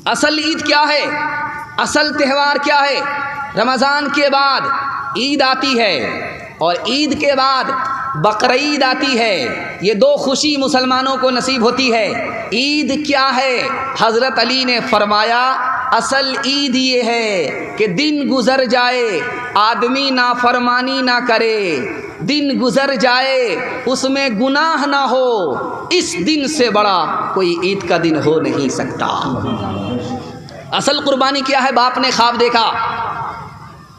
असल ईद क्या है, असल त्यौहार क्या है? रमज़ान के बाद ईद आती है और ईद के बाद बकरीद आती है। ये दो खुशी मुसलमानों को नसीब होती है। ईद क्या है? हज़रत अली ने फरमाया असल ईद ये है कि दिन गुज़र जाए, आदमी नाफरमानी ना करे, दिन गुज़र जाए उसमें गुनाह ना हो, इस दिन से बड़ा कोई ईद का दिन हो नहीं सकता। असल कुर्बानी क्या है? बाप ने ख्वाब देखा,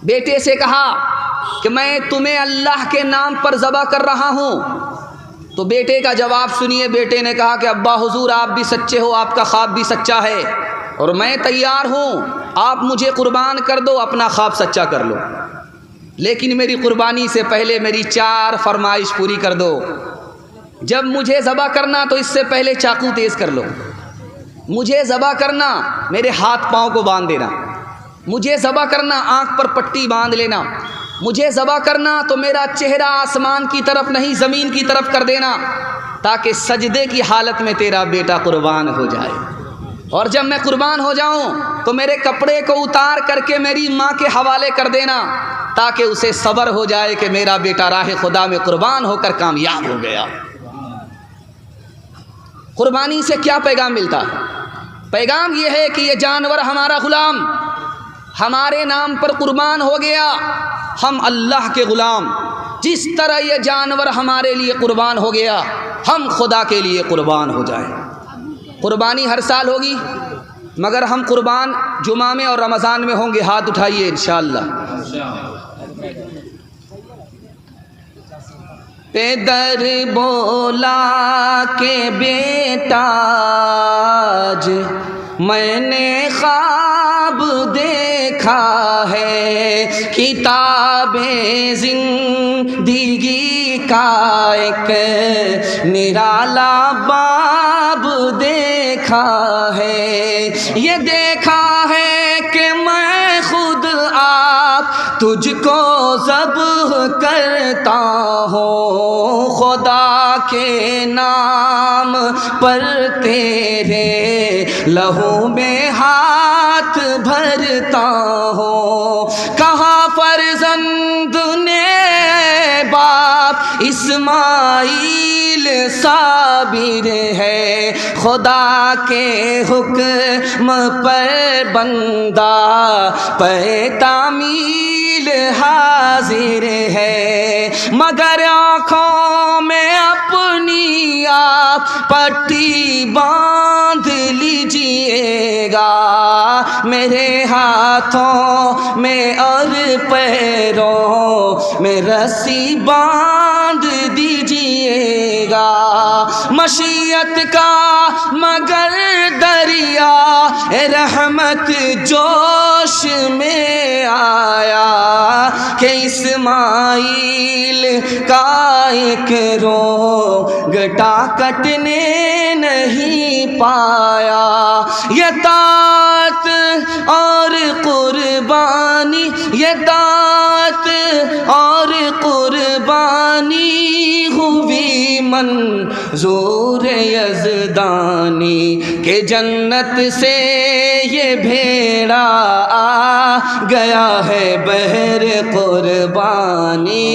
बेटे से कहा कि मैं तुम्हें अल्लाह के नाम पर ज़बह कर रहा हूँ। तो बेटे का जवाब सुनिए। बेटे ने कहा कि अब्बा हुजूर आप भी सच्चे हो, आपका ख्वाब भी सच्चा है और मैं तैयार हूँ, आप मुझे कुर्बान कर दो, अपना ख्वाब सच्चा कर लो, लेकिन मेरी कुर्बानी से पहले मेरी 4 फरमाइश पूरी कर दो। जब मुझे ज़बह करना तो इससे पहले चाकू तेज़ कर लो, मुझे ज़बह करना मेरे हाथ पाँव को बांध देना, मुझे ज़बह करना आँख पर पट्टी बांध लेना, मुझे ज़बह करना तो मेरा चेहरा आसमान की तरफ नहीं ज़मीन की तरफ कर देना, ताकि सजदे की हालत में तेरा बेटा कुर्बान हो जाए। और जब मैं कुर्बान हो जाऊं तो मेरे कपड़े को उतार करके मेरी माँ के हवाले कर देना, ताकि उसे सब्र हो जाए कि मेरा बेटा राह खुदा में कुर्बान होकर कामयाब हो गया। कुर्बानी से क्या पैगाम मिलता है? पैगाम यह है कि ये जानवर हमारा ग़ुलाम हमारे नाम पर कुर्बान हो गया, हम अल्लाह के ग़ुलाम। जिस तरह ये जानवर हमारे लिए कुर्बान हो गया, हम खुदा के लिए कुर्बान हो जाएं। कुर्बानी हर साल होगी, मगर हम कुर्बान जुमा में और रमज़ान में होंगे। हाथ उठाइए इंशाअल्लाह। पेदर बोला के बेटा आज मैंने ख्वाब देखा है, किताबे ज़िंदगी का एक निराला बाब देखा है। ये देखा है कि मैं खुद आप तुझको ज़ब्ह करता हूँ, खुदा के नाम पर तेरे लहू में हाथ भरता हूँ। कहाँ फर्जंद ने बाप इस्माइल साबिर है, खुदा के हुक्म पर बंदा पे तामील हाजिर है। मगर आँखों में अपनी आप पट्टी बांध लीजिएगा, मेरे हाथों में और पैरों में रस्सी बांध दीजिएगा। मशीयत का मगर दरिया रहमत जोश में आया कि इस्माइल का एक रोंगटा कटने नहीं पाया। ये तात और कुर्बानी, ये तात और कुर्बानी हुई मंजूर यज़दानी के जन्नत से ये भेड़ा आ गया है बहर कुर्बानी।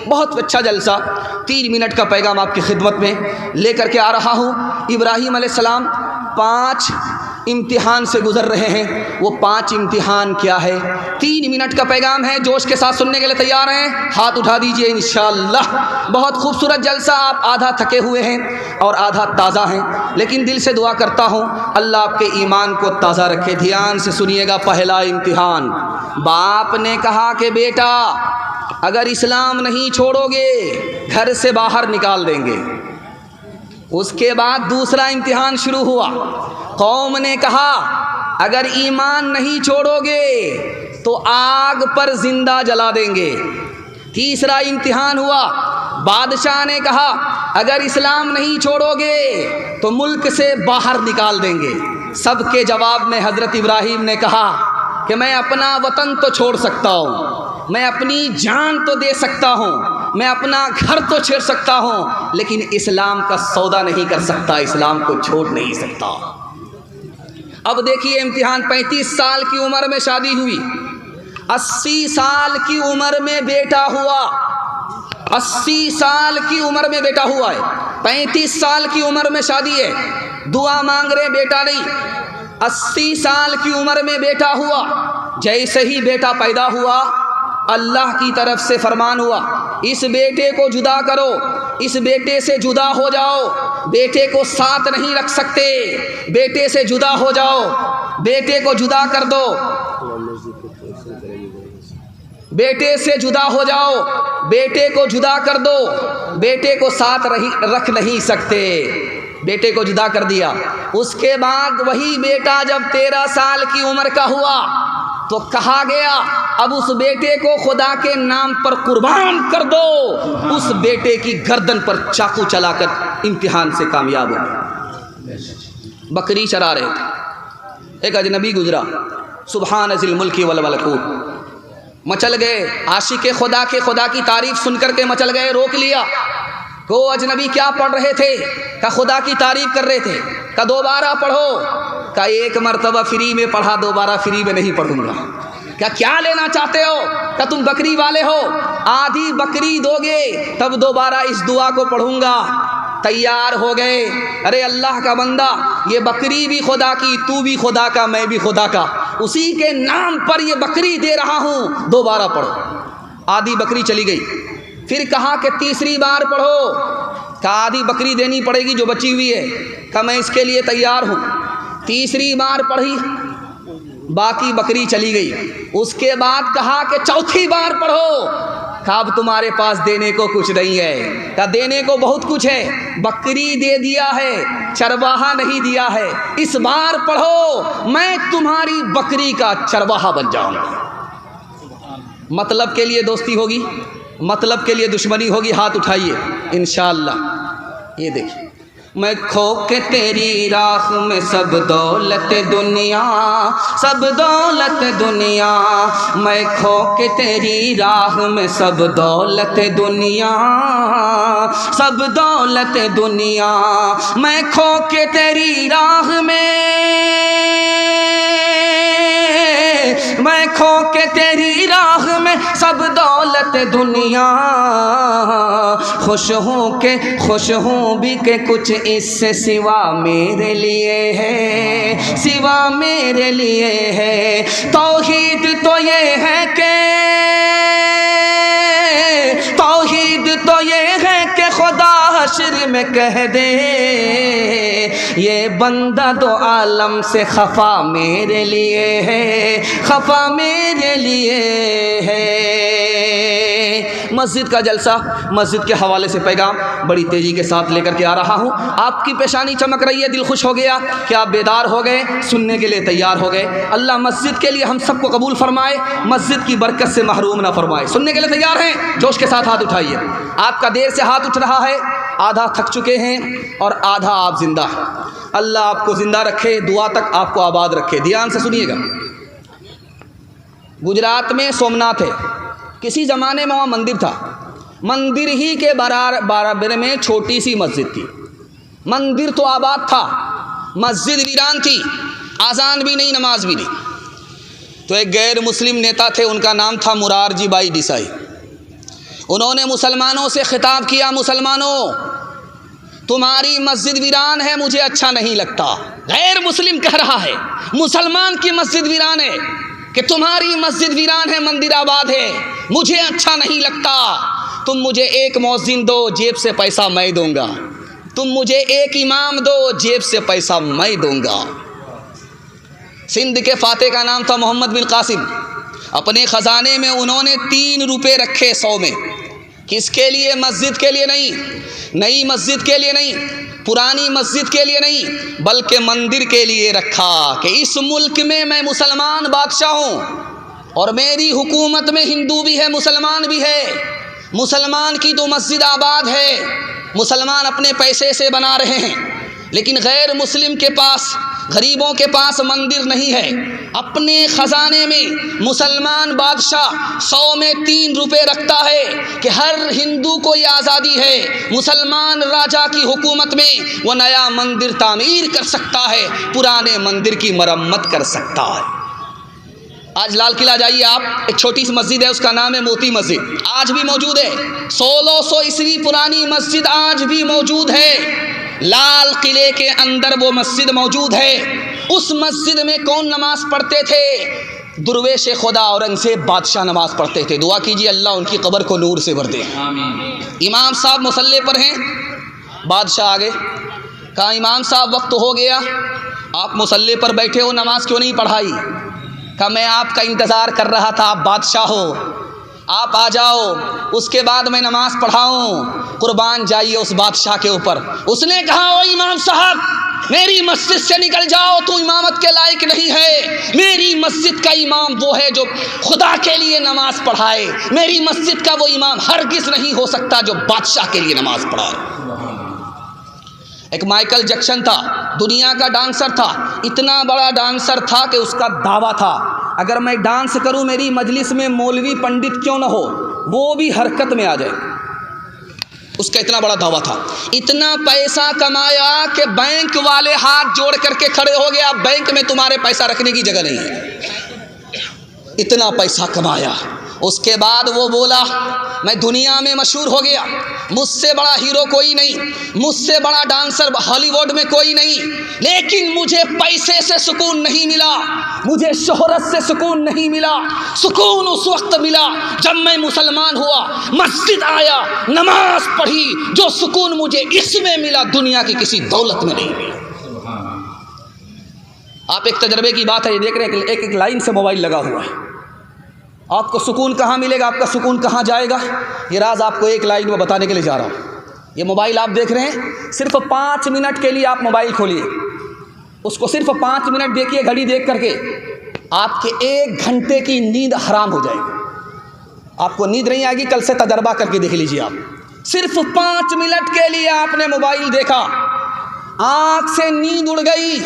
बहुत अच्छा जलसा, 3 मिनट का पैगाम आपकी खिदमत में लेकर के आ रहा हूँ। इब्राहीम अलैहिस्सलाम 5 इम्तिहान से गुज़र रहे हैं। वो 5 इम्तिहान क्या है? 3 मिनट का पैगाम है। जोश के साथ सुनने के लिए तैयार हैं? हाथ उठा दीजिए इंशाअल्लाह। बहुत खूबसूरत जलसा। आप आधा थके हुए हैं और आधा ताज़ा हैं, लेकिन दिल से दुआ करता हूँ अल्लाह आपके ईमान को ताज़ा रखे। ध्यान से सुनिएगा। पहला इम्तिहान, बाप ने कहा कि बेटा अगर इस्लाम नहीं छोड़ोगे घर से बाहर निकाल देंगे। उसके बाद दूसरा इम्तिहान शुरू हुआ। कौम ने कहा अगर ईमान नहीं छोड़ोगे तो आग पर जिंदा जला देंगे। तीसरा इम्तिहान हुआ। बादशाह ने कहा अगर इस्लाम नहीं छोड़ोगे तो मुल्क से बाहर निकाल देंगे। सबके जवाब में हज़रत इब्राहीम ने कहा कि मैं अपना वतन तो छोड़ सकता हूँ, मैं अपनी जान तो दे सकता हूँ, मैं अपना घर तो छेड़ सकता हूँ, लेकिन इस्लाम का सौदा नहीं कर सकता, इस्लाम को छोड़ नहीं सकता। अब देखिए इम्तिहान, 35 साल की उम्र में शादी हुई, 80 साल की उम्र में बेटा हुआ, 80 साल की उम्र में बेटा हुआ है, 35 साल की उम्र में शादी है, दुआ मांग रहे बेटा नहीं, 80 साल की उम्र में बेटा हुआ। जैसे ही बेटा पैदा हुआ अल्लाह की तरफ से फरमान हुआ, इस बेटे को जुदा करो, इस बेटे से जुदा हो जाओ, बेटे को साथ नहीं रख सकते, बेटे से जुदा हो जाओ, बेटे को जुदा कर दो, बेटे से जुदा हो जाओ, बेटे को जुदा कर दो, बेटे को साथ रख नहीं सकते, बेटे को जुदा कर दिया। उसके बाद वही बेटा जब 13 साल की उम्र का हुआ तो कहा गया अब उस बेटे को खुदा के नाम पर कुर्बान कर दो। उस बेटे की गर्दन पर चाकू चलाकर इम्तिहान से कामयाब हो गए। बकरी चरा रहे थे, एक अजनबी गुजरा, सुभान जिल मुल्की वल मलकूत, मचल गए आशिक़े खुदा के खुदा की तारीफ सुनकर के मचल गए। रोक लिया, को अजनबी क्या पढ़ रहे थे? का खुदा की तारीफ कर रहे थे। का दोबारा पढ़ो। का एक मरतबा फ्री में पढ़ा, दोबारा फ्री में नहीं पढ़ूंगा। क्या लेना चाहते हो? का तुम बकरी वाले हो, आधी बकरी दोगे तब दोबारा इस दुआ को पढ़ूंगा। तैयार हो गए। अरे अल्लाह का बंदा, ये बकरी भी खुदा की, तू भी खुदा का, मैं भी खुदा का, उसी के नाम पर ये बकरी दे रहा हूँ, दोबारा पढ़ो। आधी बकरी चली गई। फिर कहा कि तीसरी बार पढ़ो। का आधी बकरी देनी पड़ेगी जो बची हुई है। का मैं इसके लिए तैयार हूँ। तीसरी बार पढ़ी, बाकी बकरी चली गई। उसके बाद कहा कि चौथी बार पढ़ो। का अब तुम्हारे पास देने को कुछ नहीं है। का देने को बहुत कुछ है, बकरी दे दिया है, चरवाहा नहीं दिया है। इस बार पढ़ो, मैं तुम्हारी बकरी का चरवाहा बन जाऊंगा। मतलब के लिए दोस्ती होगी, मतलब के लिए दुश्मनी होगी। हाथ उठाइए इंशाअल्लाह। ये देखिए, मैं खो के तेरी राह में सब दौलत दुनिया, सब दौलत दुनिया, मैं खो के तेरी राह में सब दौलत दुनिया, सब दौलत दुनिया, मैं खो के तेरी राह में, मैं खो के तेरी राह में सब दौलत दुनिया, खुश हूँ भी के कुछ इससे सिवा मेरे लिए है, सिवा मेरे लिए है। तौहीद तो ये है कि, तौहीद तो ये है कि खुदा हश्र में कह दे, ये बंदा दो आलम से खफा मेरे लिए है, खफा मेरे लिए है। मस्जिद का जलसा, मस्जिद के हवाले से पैगाम बड़ी तेज़ी के साथ लेकर के आ रहा हूँ। आपकी पेशानी चमक रही है, दिल खुश हो गया कि आप बेदार हो गए, सुनने के लिए तैयार हो गए। अल्लाह मस्जिद के लिए हम सबको कबूल फरमाए, मस्जिद की बरकत से महरूम ना फरमाए। सुनने के लिए तैयार हैं? जोश के साथ हाथ उठाइए। आपका देर से हाथ उठ रहा है, आधा थक चुके हैं और आधा आप जिंदा हैं। अल्लाह आपको ज़िंदा रखे, दुआ तक आपको आबाद रखे। ध्यान से सुनिएगा। गुजरात में सोमनाथ है, किसी ज़माने में वहाँ मंदिर था। मंदिर ही के बराबर में छोटी सी मस्जिद थी। मंदिर तो आबाद था, मस्जिद वीरान थी, आज़ान भी नहीं, नमाज भी नहीं। तो एक गैर मुस्लिम नेता थे, उनका नाम था मुरारजी भाई देसाई। उन्होंने मुसलमानों से खिताब किया, मुसलमानों तुम्हारी मस्जिद वीरान है, मुझे अच्छा नहीं लगता। गैर मुस्लिम कह रहा है, मुसलमान की मस्जिद वीरान है, कि तुम्हारी मस्जिद वीरान है, मंदिर आबाद है, मुझे अच्छा नहीं लगता। तुम मुझे एक मौज़िन दो, जेब से पैसा मैं दूंगा। तुम मुझे एक इमाम दो, जेब से पैसा मैं दूंगा। सिंध के फाते का नाम था मोहम्मद बिन कासिम। अपने ख़जाने में उन्होंने 3 रुपये रखे 100 में। किसके लिए? मस्जिद के लिए नहीं, नई मस्जिद के लिए नहीं, पुरानी मस्जिद के लिए नहीं, बल्कि मंदिर के लिए रखा कि इस मुल्क में मैं मुसलमान बादशाह हूँ और मेरी हुकूमत में हिंदू भी है, मुसलमान भी है। मुसलमान की तो मस्जिद आबाद है, मुसलमान अपने पैसे से बना रहे हैं। लेकिन गैर मुस्लिम के पास, गरीबों के पास मंदिर नहीं है। अपने ख़जाने में मुसलमान बादशाह 100 में 3 रुपये रखता है कि हर हिंदू को ये आज़ादी है, मुसलमान राजा की हुकूमत में वो नया मंदिर तामीर कर सकता है, पुराने मंदिर की मरम्मत कर सकता है। आज लाल किला जाइए आप, एक छोटी सी मस्जिद है, उसका नाम है मोती मस्जिद, आज भी मौजूद है। 1600 ईस्वी पुरानी मस्जिद आज भी मौजूद है। लाल किले के अंदर वो मस्जिद मौजूद है। उस मस्जिद में कौन नमाज पढ़ते थे? दुर्वेश खुदा औरंगजेब बादशाह नमाज पढ़ते थे। दुआ कीजिए अल्लाह उनकी कब्र को नूर से भर दे। इमाम साहब मुसल्ले पर हैं, बादशाह आगे कहा इमाम साहब वक्त हो गया, आप मुसल्ले पर बैठे हो, नमाज क्यों नहीं पढ़ाई? कहा मैं आपका इंतज़ार कर रहा था, आप बादशाह हो, आप आ जाओ, उसके बाद मैं नमाज पढ़ाऊँ। कुर्बान जाइए उस बादशाह के ऊपर। उसने कहा ओ इमाम साहब, मेरी मस्जिद से निकल जाओ, तू इमामत के लायक नहीं है। मेरी मस्जिद का इमाम वो है जो खुदा के लिए नमाज पढ़ाए। मेरी मस्जिद का वो इमाम हरगिज़ नहीं हो सकता जो बादशाह के लिए नमाज पढ़ाए। एक माइकल जैक्सन था, दुनिया का डांसर था, इतना बड़ा डांसर था कि उसका दावा था अगर मैं डांस करूं मेरी मजलिस में मौलवी पंडित क्यों ना हो, वो भी हरकत में आ जाए। उसका इतना बड़ा दावा था। इतना पैसा कमाया कि बैंक वाले हाथ जोड़ करके खड़े हो गया, बैंक में तुम्हारे पैसा रखने की जगह नहीं है। इतना पैसा कमाया। उसके बाद वो बोला मैं दुनिया में मशहूर हो गया, मुझसे बड़ा हीरो कोई नहीं, मुझसे बड़ा डांसर हॉलीवुड में कोई नहीं, लेकिन मुझे पैसे से सुकून नहीं मिला, मुझे शोहरत से सुकून नहीं मिला। सुकून उस वक्त मिला जब मैं मुसलमान हुआ, मस्जिद आया, नमाज पढ़ी। जो सुकून मुझे इसमें मिला दुनिया की किसी दौलत में नहीं मिला। आप एक तजर्बे की बात है, ये देख रहे हैं एक लाइन से मोबाइल लगा हुआ है। आपको सुकून कहाँ मिलेगा, आपका सुकून कहाँ जाएगा, ये राज आपको एक लाइन में बताने के लिए जा रहा हूँ। ये मोबाइल आप देख रहे हैं, सिर्फ 5 मिनट के लिए आप मोबाइल खोलिए, उसको सिर्फ 5 मिनट देखिए घड़ी देख करके, आपके 1 घंटे की नींद हराम हो जाएगी। आपको नींद नहीं आएगी, कल से तजर्बा करके देख लीजिए आप। सिर्फ 5 मिनट के लिए आपने मोबाइल देखा, आँख से नींद उड़ गई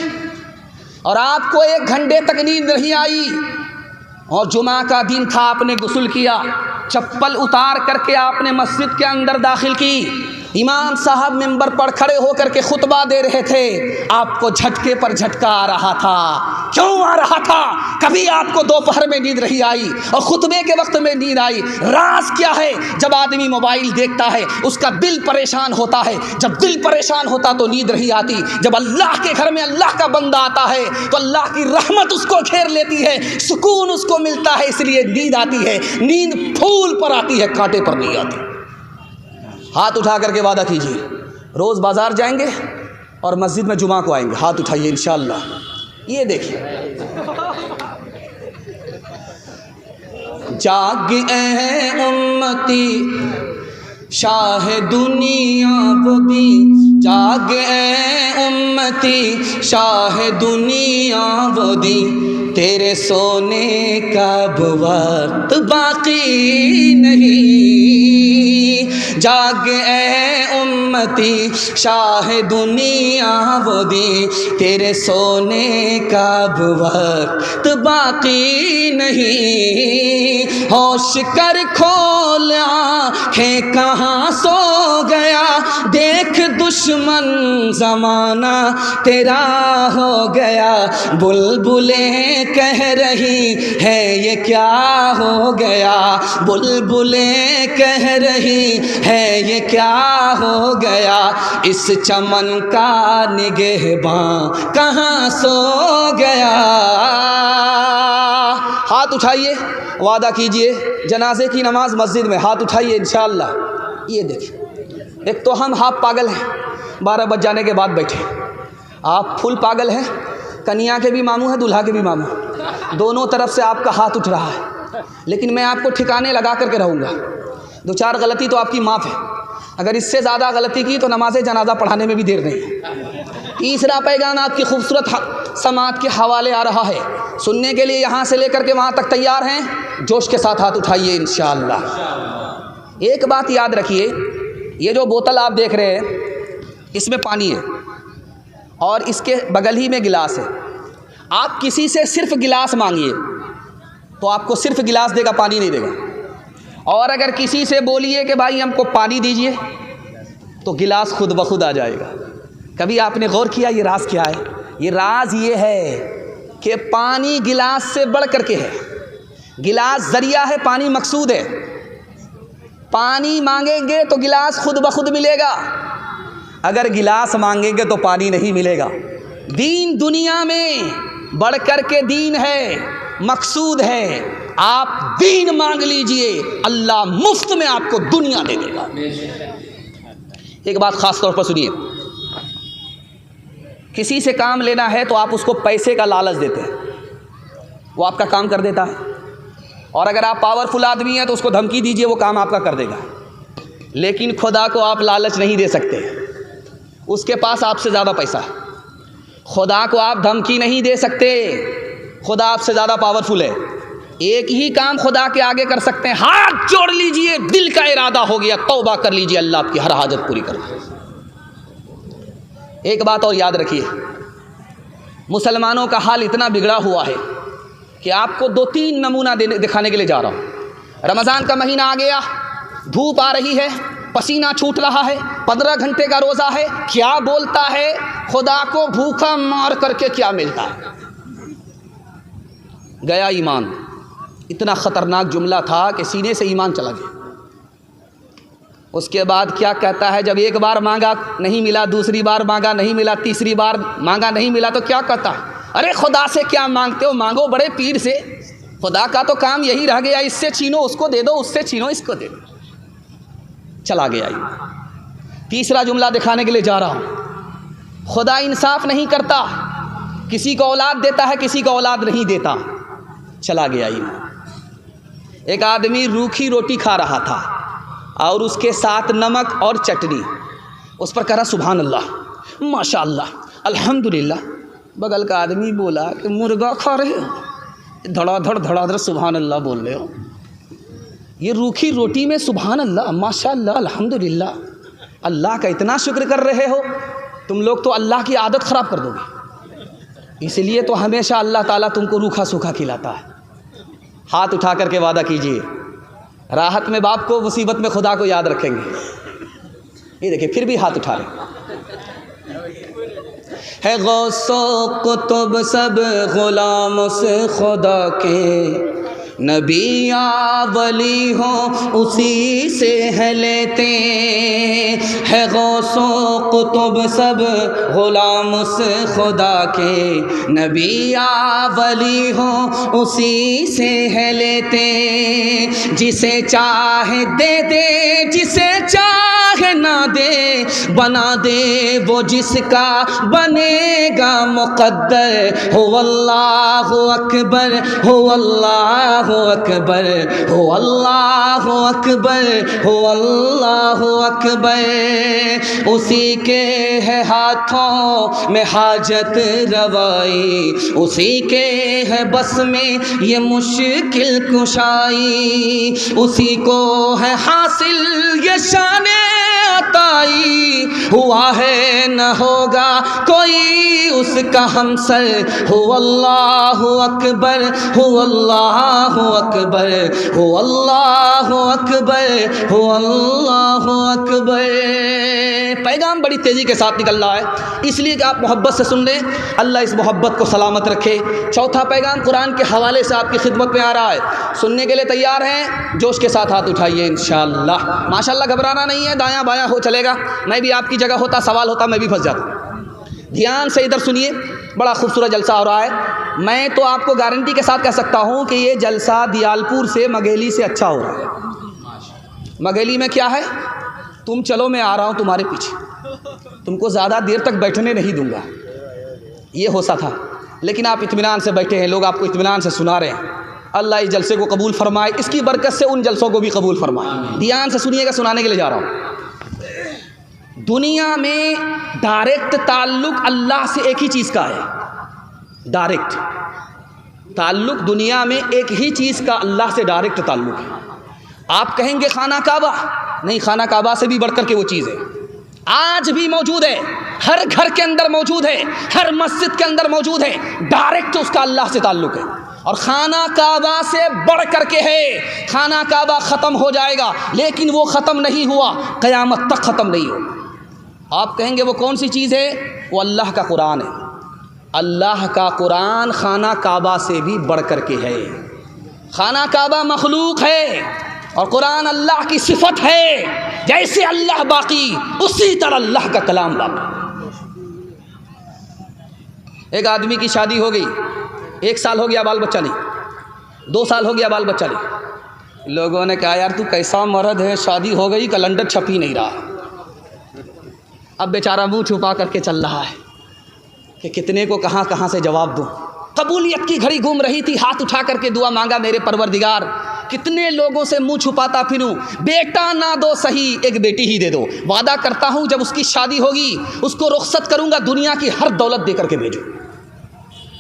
और आपको 1 घंटे तक नींद नहीं आई। और जुमा का दिन था, आपने गुस्ल किया, चप्पल उतार करके आपने मस्जिद के अंदर दाखिल की। इमाम साहब मिंबर पर खड़े होकर के खुतबा दे रहे थे, आपको झटके पर झटका आ रहा था। क्यों आ रहा था? कभी आपको दोपहर में नींद नहीं आई और खुतबे के वक्त में नींद आई। राज क्या है? जब आदमी मोबाइल देखता है उसका दिल परेशान होता है, जब दिल परेशान होता तो नींद नहीं आती। जब अल्लाह के घर में अल्लाह का बंदा आता है तो अल्लाह की रहमत उसको घेर लेती है, सुकून उसको मिलता है, इसलिए नींद आती है। नींद फूल पर आती है, कांटे पर नहीं आती। हाथ उठा करके वादा कीजिए, रोज़ बाज़ार जाएंगे और मस्जिद में जुमा को आएंगे। हाथ उठाइए इंशाअल्लाह। ये देखिए, जाग ऐ उम्मती शाह दुनिया बोदी, जाग ऐ उम्मती शाह दुनिया बोदी, तेरे सोने का वक्त बाकी नहीं। जाग ऐ उम्मती शाह दुनिया बोदी, तेरे सोने का वक्त बाकी नहीं। होश कर खोल आँखें कहाँ सो गया, देख दुश्मन ज़माना तेरा हो गया। बुलबुलें कह रही है ये क्या हो गया, बुलबुलें कह रही है ये क्या हो गया। इस चमन का निगहबां कहाँ सो गया। हाथ उठाइए, वादा कीजिए, जनाजे की नमाज मस्जिद में हाथ उठाइए इंशाअल्लाह। ये देखिए, एक तो हम हाफ पागल हैं, 12 बज जाने के बाद बैठे। आप फुल पागल हैं, कन्या के भी मामू हैं, दूल्हा के भी मामू, दोनों तरफ से आपका हाथ उठ रहा है। लेकिन मैं आपको ठिकाने लगा करके रहूँगा। 2-4 गलती तो आपकी माफ़ है, अगर इससे ज़्यादा गलती की तो नमाज जनाजा पढ़ाने में भी देर नहीं है। तीसरा पैगाम आपकी खूबसूरत समात के हवाले आ रहा है, सुनने के लिए यहाँ से लेकर के वहाँ तक तैयार हैं? जोश के साथ हाथ उठाइए इंशाअल्लाह। एक बात याद रखिए, ये जो बोतल आप देख रहे हैं इसमें पानी है, और इसके बगल ही में गिलास है। आप किसी से सिर्फ गिलास मांगिए तो आपको सिर्फ गिलास देगा, पानी नहीं देगा। और अगर किसी से बोलिए कि भाई हमको पानी दीजिए तो गिलास खुद ब खुद आ जाएगा। कभी आपने गौर किया ये राज क्या है? ये राज ये है कि पानी गिलास से बढ़ करके है। गिलास जरिया है, पानी मकसूद है। पानी मांगेंगे तो गिलास खुद ब खुद मिलेगा, अगर गिलास मांगेंगे तो पानी नहीं मिलेगा। दीन दुनिया में बढ़ कर के दीन है, मकसूद है। आप दीन मांग लीजिए, अल्लाह मुफ्त में आपको दुनिया दे देगा। एक बात खास तौर पर सुनिए, किसी से काम लेना है तो आप उसको पैसे का लालच देते हैं, वो आपका काम कर देता है। और अगर आप पावरफुल आदमी हैं तो उसको धमकी दीजिए, वो काम आपका कर देगा। लेकिन खुदा को आप लालच नहीं दे सकते, उसके पास आपसे ज़्यादा पैसा है। खुदा को आप धमकी नहीं दे सकते, खुदा आपसे ज़्यादा पावरफुल है। एक ही काम खुदा के आगे कर सकते हैं, हाथ जोड़ लीजिए, दिल का इरादा हो गया, तौबा कर लीजिए, अल्लाह आपकी हर हाजत पूरी कर दे। एक बात और याद रखिए, मुसलमानों का हाल इतना बिगड़ा हुआ है कि आपको 2-3 नमूना दिखाने के लिए जा रहा हूँ। रमज़ान का महीना आ गया, धूप आ रही है, पसीना छूट रहा है, 15 घंटे का रोज़ा है। क्या बोलता है? खुदा को भूखा मार करके क्या मिलता है? गया ईमान। इतना ख़तरनाक जुमला था कि सीने से ईमान चला गया। उसके बाद क्या कहता है? जब एक बार मांगा नहीं मिला, दूसरी बार मांगा नहीं मिला, तीसरी बार मांगा नहीं मिला, तो क्या कहता है? अरे खुदा से क्या मांगते हो, मांगो बड़े पीर से। खुदा का तो काम यही रह गया, इससे छीनो उसको दे दो, उससे छीनो इसको दे दो। चला गया ये। तीसरा जुमला दिखाने के लिए जा रहा हूँ। खुदा इंसाफ नहीं करता, किसी को औलाद देता है, किसी को औलाद नहीं देता। चला गया ये। एक आदमी रूखी रोटी खा रहा था और उसके साथ नमक और चटनी, उस पर कहा सुभान अल्लाह, माशाअल्लाह, अल्हम्दुलिल्लाह। बगल का आदमी बोला कि मुर्गा खा रहे हो, धड़ाधड़ सुभान अल्लाह बोल रहे हो। ये रूखी रोटी में सुभान अल्लाह, माशाअल्लाह, अल्हम्दुलिल्लाह, अल्लाह का इतना शुक्र कर रहे हो। तुम लोग तो अल्लाह की आदत ख़राब कर दोगे, इसलिए तो हमेशा अल्लाह ताला तुमको रूखा सूखा खिलाता है। हाथ उठा करके वादा कीजिए, राहत में बाप को, मुसीबत में खुदा को याद रखेंगे। ये देखिए फिर भी हाथ उठा रहे है। गौसो कुतुब सब गुलाम से खुदा के, नबी या वली हो उसी से है लेते हैं। गौसो कुतुब सब गुलाम से खुदा के, नबी या वली हो उसी से है लेते। जिसे चाहे दे दे, जिसे चाहे ना दे, बना दे वो जिसका बनेगा मुक़द्दर। हो अल्लाह अकबर, हो अल्लाह अकबर, हो अल्लाह अकबर, हो अल्लाह अकबर। उसी के है हाथों में हाजत रवाई, उसी के है बस में ये मुश्किल कुशाई। उसी को है हासिल ये शाने अताई, हुआ है न होगा कोई उसका हमसर। हो अल्लाह अकबर, हो अल्लाह अकबर, हो अल्लाह अकबर, हो अल्लाह अकबर। पैगाम बड़ी तेज़ी के साथ निकल रहा है, इसलिए कि आप मोहब्बत से सुन लें, अल्लाह इस मोहब्बत को सलामत रखे। चौथा पैगाम कुरान के हवाले से आपकी खिदमत में आ रहा है, सुनने के लिए तैयार हैं? जोश के साथ हाथ उठाइए इंशाअल्लाह। माशाअल्लाह, घबराना नहीं है, दायां बायां हो चलेगा। मैं भी आपकी जगह होता, सवाल होता, मैं भी फंस जाता। ध्यान से इधर सुनिए, बड़ा खूबसूरत जलसा हो रहा है। मैं तो आपको गारंटी के साथ कह सकता हूँ कि ये जलसा दियालपुर से, मगेली से अच्छा हो रहा है। मगेली में क्या है, तुम चलो मैं आ रहा हूँ तुम्हारे पीछे, तुमको ज़्यादा देर तक बैठने नहीं दूंगा, ये होता था। लेकिन आप इत्मीनान से बैठे हैं, लोग आपको इत्मीनान से सुना रहे हैं। अल्लाह इस जलसे को कबूल फरमाए, इसकी बरकत से उन जलसों को भी कबूल फरमाए। ध्यान से सुनिएगा, सुनाने के लिए जा रहा हूँ। दुनिया में डायरेक्ट ताल्लुक़ अल्लाह से एक ही चीज़ का है। डायरेक्ट ताल्लुक़ दुनिया में एक ही चीज़ का अल्लाह से डायरेक्ट ताल्लुक़ है। आप कहेंगे खाना काबा, नहीं, खाना काबा से भी बढ़कर के वो चीज़ है, आज भी मौजूद है। हर घर के अंदर मौजूद है, हर मस्जिद के अंदर मौजूद है, डायरेक्ट उसका अल्लाह से ताल्लुक़ है। और खाना काबा से बढ़ करके है। खाना काबा ख़त्म हो जाएगा, लेकिन वो ख़त्म नहीं हुआ, क़यामत तक ख़त्म नहीं होगा। आप कहेंगे वो कौन सी चीज़ है? वो अल्लाह का कुरान है। अल्लाह का कुरान खाना काबा से भी बढ़ करके है। खाना काबा मखलूक है और कुरान अल्लाह की सिफत है। जैसे अल्लाह बाकी, उसी तरह अल्लाह का कलाम बाकी। एक आदमी की शादी हो गई, 1 साल हो गया बाल बच्चा नहीं, 2 साल हो गया बाल बच्चा नहीं। लोगों ने कहा यार तू कैसा मर्द है, शादी हो गई कैलेंडर छप ही नहीं रहा। अब बेचारा मुंह छुपा करके चल रहा है कि कितने को कहाँ कहाँ से जवाब दूँ। कबूलियत की घड़ी घूम रही थी, हाथ उठा करके दुआ मांगा, मेरे परवरदिगार कितने लोगों से मुंह छुपाता फिरूं, बेटा ना दो सही एक बेटी ही दे दो। वादा करता हूं जब उसकी शादी होगी उसको रुखसत करूंगा, दुनिया की हर दौलत दे करके भेजूं।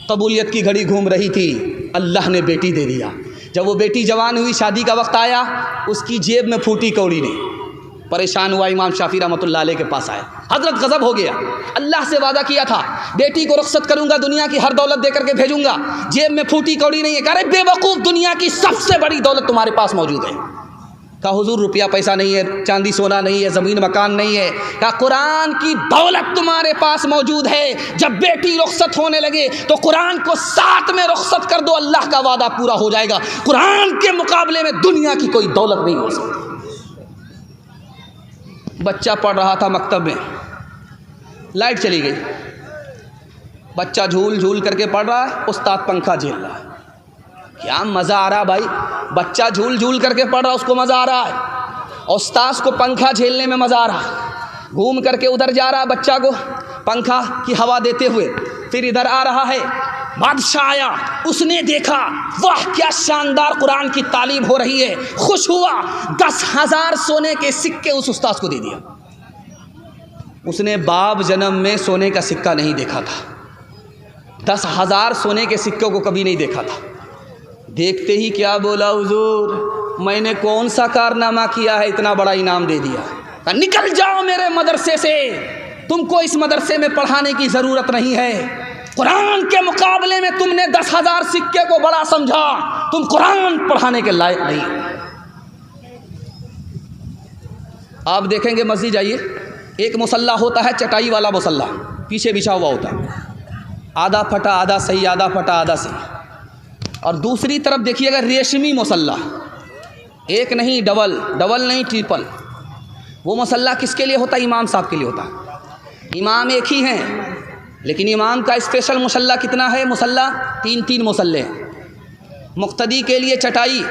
कबूलियत की घड़ी घूम रही थी, अल्लाह ने बेटी दे दिया। जब वो बेटी जवान हुई, शादी का वक्त आया, उसकी जेब में फूटी कौड़ी नहीं। परेशान हुआ, इमाम शाफी रहमतुल्लाह अलैह के पास आया। हज़रत गज़ब हो गया, अल्लाह से वादा किया था बेटी को रुखसत करूंगा, दुनिया की हर दौलत दे करके भेजूंगा, जेब में फूटी कौड़ी नहीं है। कह रहे बेवकूफ़, दुनिया की सबसे बड़ी दौलत तुम्हारे पास मौजूद है। कहा हुजूर रुपया पैसा नहीं है, चांदी सोना नहीं है, ज़मीन मकान नहीं है। कहा कुरान की दौलत तुम्हारे पास मौजूद है। जब बेटी रुखसत होने लगे तो कुरान को साथ में रुखसत कर दो, अल्लाह का वादा पूरा हो जाएगा। कुरान के मुकाबले में दुनिया की कोई दौलत नहीं हो सकती। बच्चा पढ़ रहा था मकतब में, लाइट चली गई। बच्चा झूल झूल करके पढ़ रहा है, उस्ताद पंखा झेल रहा है। क्या मज़ा आ रहा भाई, बच्चा झूल झूल करके पढ़ रहा, उसको मज़ा आ रहा है। उस्ताद को पंखा झेलने में मज़ा आ रहा। घूम करके उधर जा रहा है, बच्चा को पंखा की हवा देते हुए, फिर इधर आ रहा है। बादशाह आया, उसने देखा वाह क्या शानदार कुरान की तालीम हो रही है, खुश हुआ, 10,000 सोने के सिक्के उस उस्ताद को दे दिया। उसने बाप जन्म में सोने का सिक्का नहीं देखा था, 10,000 सोने के सिक्कों को कभी नहीं देखा था। देखते ही क्या बोला, हुजूर मैंने कौन सा कारनामा किया है, इतना बड़ा इनाम दे दिया। निकल जाओ मेरे मदरसे से, तुमको इस मदरसे में पढ़ाने की ज़रूरत नहीं है। कुरान के मुकाबले में तुमने 10,000 सिक्के को बड़ा समझा, तुम कुरान पढ़ाने के लायक नहीं। आप देखेंगे मस्जिद जाइए, एक मुसल्ला होता है चटाई वाला मुसल्ला, पीछे बिछा हुआ होता है, आधा फटा आधा सही, आधा फटा आधा सही। और दूसरी तरफ देखिएगा रेशमी मुसल्ला, एक नहीं डबल नहीं ट्रिपल। वो मुसल्ला किसके लिए होता है? इमाम साहब के लिए होता है। इमाम एक ही हैं, लेकिन इमाम का स्पेशल मुसल्ला कितना है? मुसल्ला 3 मुसल्ले हैं। मुक्तदी के लिए चटाई,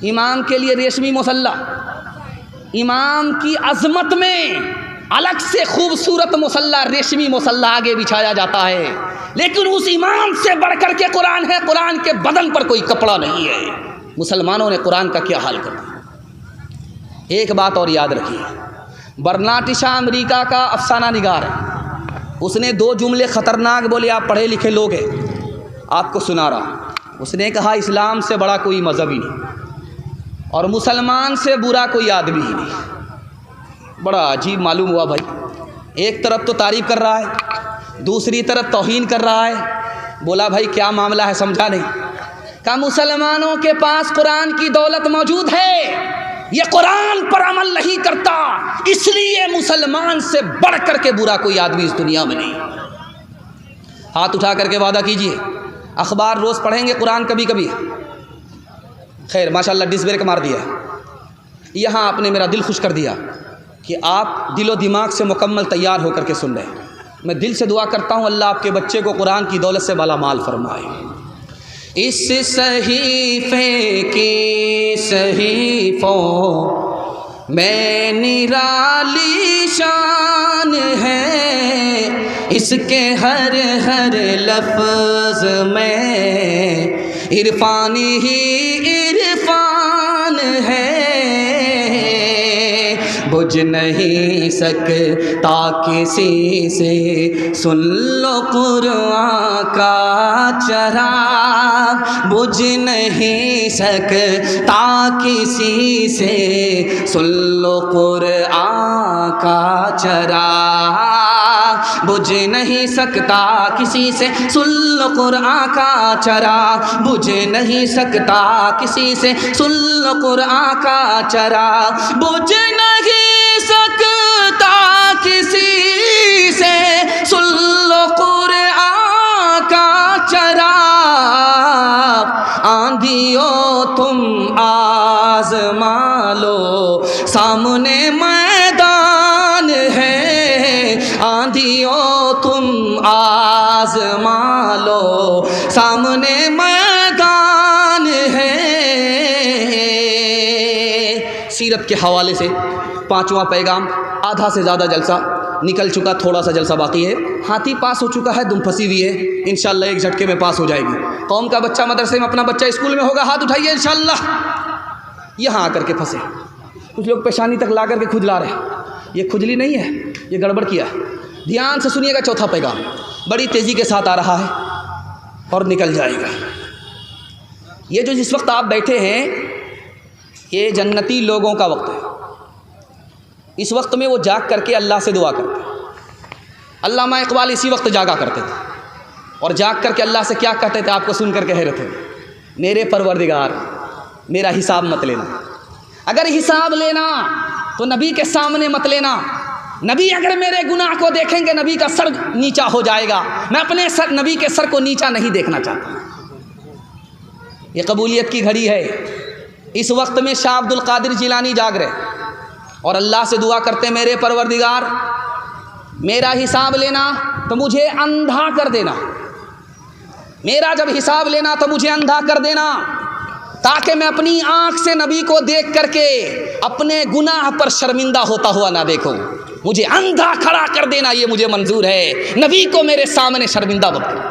इमाम के लिए रेशमी मुसल्ला। इमाम की अज़मत में अलग से खूबसूरत मुसल्ला, रेशमी मुसल्ला आगे बिछाया जाता है, लेकिन उस इमाम से बढ़कर के कुरान है। कुरान के बदन पर कोई कपड़ा नहीं है। मुसलमानों ने कुरान का क्या हाल कर दिया। एक बात और याद रखिए, बर्नार्ड शॉ अमेरिका का अफसाना निगार है। उसने 2 जुमले ख़तरनाक बोले, आप पढ़े लिखे लोग हैं, आपको सुना रहा। उसने कहा इस्लाम से बड़ा कोई मज़हब ही नहीं और मुसलमान से बुरा कोई आदमी ही नहीं। बड़ा अजीब मालूम हुआ भाई, एक तरफ तो तारीफ़ कर रहा है, दूसरी तरफ तौहीन कर रहा है। बोला भाई क्या मामला है, समझा नहीं। कहा मुसलमानों के पास कुरान की दौलत मौजूद है, ये कुरान पर अमल नहीं करता, इसलिए मुसलमान से बढ़ करके बुरा कोई आदमी इस दुनिया में नहीं। हाथ उठा करके वादा कीजिए, अखबार रोज़ पढ़ेंगे, कुरान कभी कभी। खैर माशाल्लाह डिस ब्रेक मार दिया, यहाँ आपने मेरा दिल खुश कर दिया कि आप दिलो दिमाग से मुकम्मल तैयार होकर के सुन रहे हैं। मैं दिल से दुआ करता हूँ अल्लाह आपके बच्चे को कुरान की दौलत से माला माल फरमाए। इस सहीफ़े की सहीफ़ों में निराली शान है, इसके हर हर लफ्ज़ में इरफानी ही इरफान है। बुझ नहीं सकता किसी से, सुन लो कुरान का चराग। बुझ नहीं सकता किसी से, सुन लो कुरान का चराग। बुझ नहीं सकता किसी से सुन लो कुरान का चराग, बुझ नहीं सकता किसी से सुन लो कुरान का चराग, बुझ नहीं सकता किसी से सुन लो कुरान का चराग। आंधियों तुम आज़मा लो सामने मैदान है, आंधियों तुम आज़मा लो सामने मैदान है। सीरत के हवाले से 5वां पैगाम, आधा से ज़्यादा जलसा निकल चुका, थोड़ा सा जलसा बाकी है। हाथी पास हो चुका है, दुम फंसी हुई है, इंशाअल्लाह एक झटके में पास हो जाएगी। कौम का बच्चा मदरसे में, अपना बच्चा स्कूल में होगा, हाथ उठाइए इंशाअल्लाह। यहाँ आकर के फंसे, कुछ लोग पेशानी तक ला करके खुजला रहे, ये खुजली नहीं है, ये गड़बड़ किया है। ध्यान से सुनिएगा, चौथा पैगाम बड़ी तेज़ी के साथ आ रहा है और निकल जाएगा। ये जो जिस वक्त आप बैठे हैं, ये जन्नती लोगों का वक्त है। इस वक्त में वो जाग करके अल्लाह से दुआ करते हैं। अल्लामा इकबाल इसी वक्त जागा करते थे और जाग करके अल्लाह से क्या कहते थे, आपको सुन करके हैरत है। मेरे परवरदिगार, मेरा हिसाब मत लेना, अगर हिसाब लेना तो नबी के सामने मत लेना। नबी अगर मेरे गुनाह को देखेंगे, नबी का सर नीचा हो जाएगा। मैं अपने नबी के सर को नीचा नहीं देखना चाहता। ये कबूलियत की घड़ी है। इस वक्त में शाह अब्दुल कादिर जिलानी जाग रहे और अल्लाह से दुआ करते, मेरे परवरदिगार मेरा हिसाब लेना तो मुझे अंधा कर देना, मेरा जब हिसाब लेना तो मुझे अंधा कर देना, ताकि मैं अपनी आँख से नबी को देख करके अपने गुनाह पर शर्मिंदा होता हुआ ना देखूं। मुझे अंधा खड़ा कर देना, ये मुझे मंजूर है, नबी को मेरे सामने शर्मिंदा मत करो।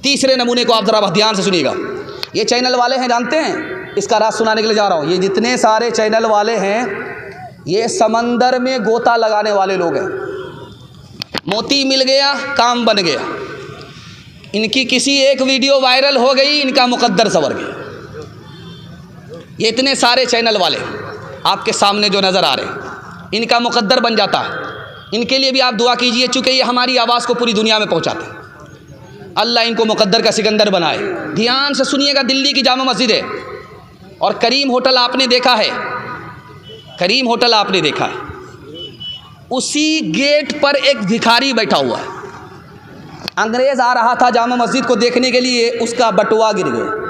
तीसरे नमूने को आप ज़रा ध्यान से सुनिएगा। ये चैनल वाले हैं, जानते हैं, इसका राज सुनाने के लिए जा रहा हूँ। ये जितने सारे चैनल वाले हैं, ये समंदर में गोता लगाने वाले लोग हैं। मोती मिल गया, काम बन गया। इनकी किसी एक वीडियो वायरल हो गई, इनका मुकद्दर संवर गया। ये इतने सारे चैनल वाले आपके सामने जो नज़र आ रहे हैं, इनका मुकद्दर बन जाता है। इनके लिए भी आप दुआ कीजिए, चूँकि ये हमारी आवाज़ को पूरी दुनिया में पहुँचाते हैं। अल्लाह इनको मुकद्दर का सिकंदर बनाए। ध्यान से सुनिएगा, दिल्ली की जामा मस्जिद है और करीम होटल आपने देखा है, करीम होटल आपने देखा है, उसी गेट पर एक भिखारी बैठा हुआ है। अंग्रेज़ आ रहा था जामा मस्जिद को देखने के लिए, उसका बटुआ गिर गया।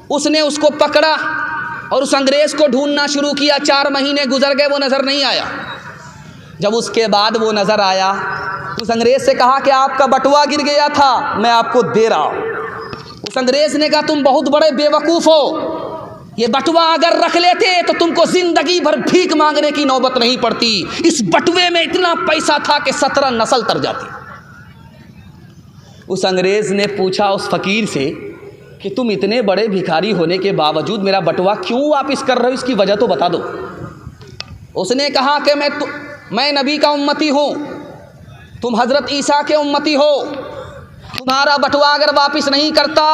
उसने उसको पकड़ा और उस अंग्रेज़ को ढूंढना शुरू किया। 4 महीने गुजर गए, वो नज़र नहीं आया। जब उसके बाद वो नज़र आया, उस अंग्रेज़ से कहा कि आपका बटुआ गिर गया था, मैं आपको दे रहा हूँ। उस अंग्रेज़ ने कहा, तुम बहुत बड़े बेवकूफ़ हो, ये बटुआ अगर रख लेते तो तुमको ज़िंदगी भर भीख मांगने की नौबत नहीं पड़ती। इस बटुए में इतना पैसा था कि 17 नस्ल तर जाती। उस अंग्रेज़ ने पूछा उस फ़कीर से कि तुम इतने बड़े भिखारी होने के बावजूद मेरा बटुआ क्यों वापस कर रहे हो, इसकी वजह तो बता दो। उसने कहा कि मैं नबी का उम्मती हूँ, तुम हज़रत ईसा के उम्मती हो, तुम्हारा बटुआ अगर वापस नहीं करता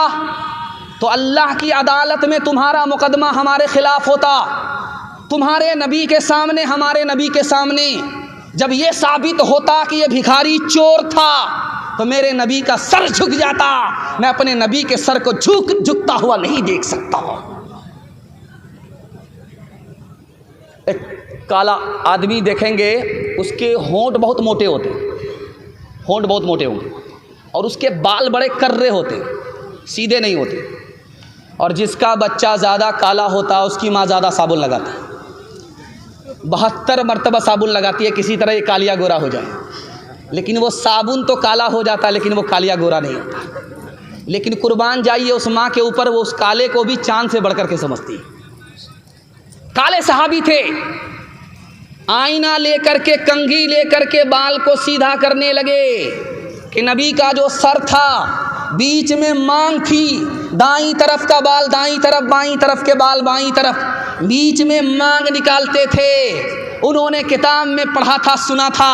तो अल्लाह की अदालत में तुम्हारा मुकदमा हमारे ख़िलाफ़ होता। तुम्हारे नबी के सामने, हमारे नबी के सामने जब ये साबित होता कि ये भिखारी चोर था, तो मेरे नबी का सर झुक जाता। मैं अपने नबी के सर को झुकता हुआ नहीं देख सकता। एक काला आदमी देखेंगे, उसके होंठ बहुत मोटे होते, होंठ बहुत मोटे होंगे और उसके बाल बड़े कर्रे होते, सीधे नहीं होते। और जिसका बच्चा ज़्यादा काला होता, उसकी माँ ज़्यादा साबुन लगाती, 72 मरतबा साबुन लगाती है, किसी तरह ये कालिया गोरा हो जाए। लेकिन वो साबुन तो काला हो जाता है, लेकिन वो कालिया गोरा नहीं होता। लेकिन कुर्बान जाइए उस माँ के ऊपर, वो उस काले को भी चांद से बढ़कर के समझती है। काले सहाबी थे, आईना लेकर के, कंघी लेकर के बाल को सीधा करने लगे कि नबी का जो सर था, बीच में मांग थी, दाईं तरफ का बाल दाईं तरफ, बाईं तरफ के बाल बाईं तरफ, बीच में मांग निकालते थे। उन्होंने किताब में पढ़ा था, सुना था,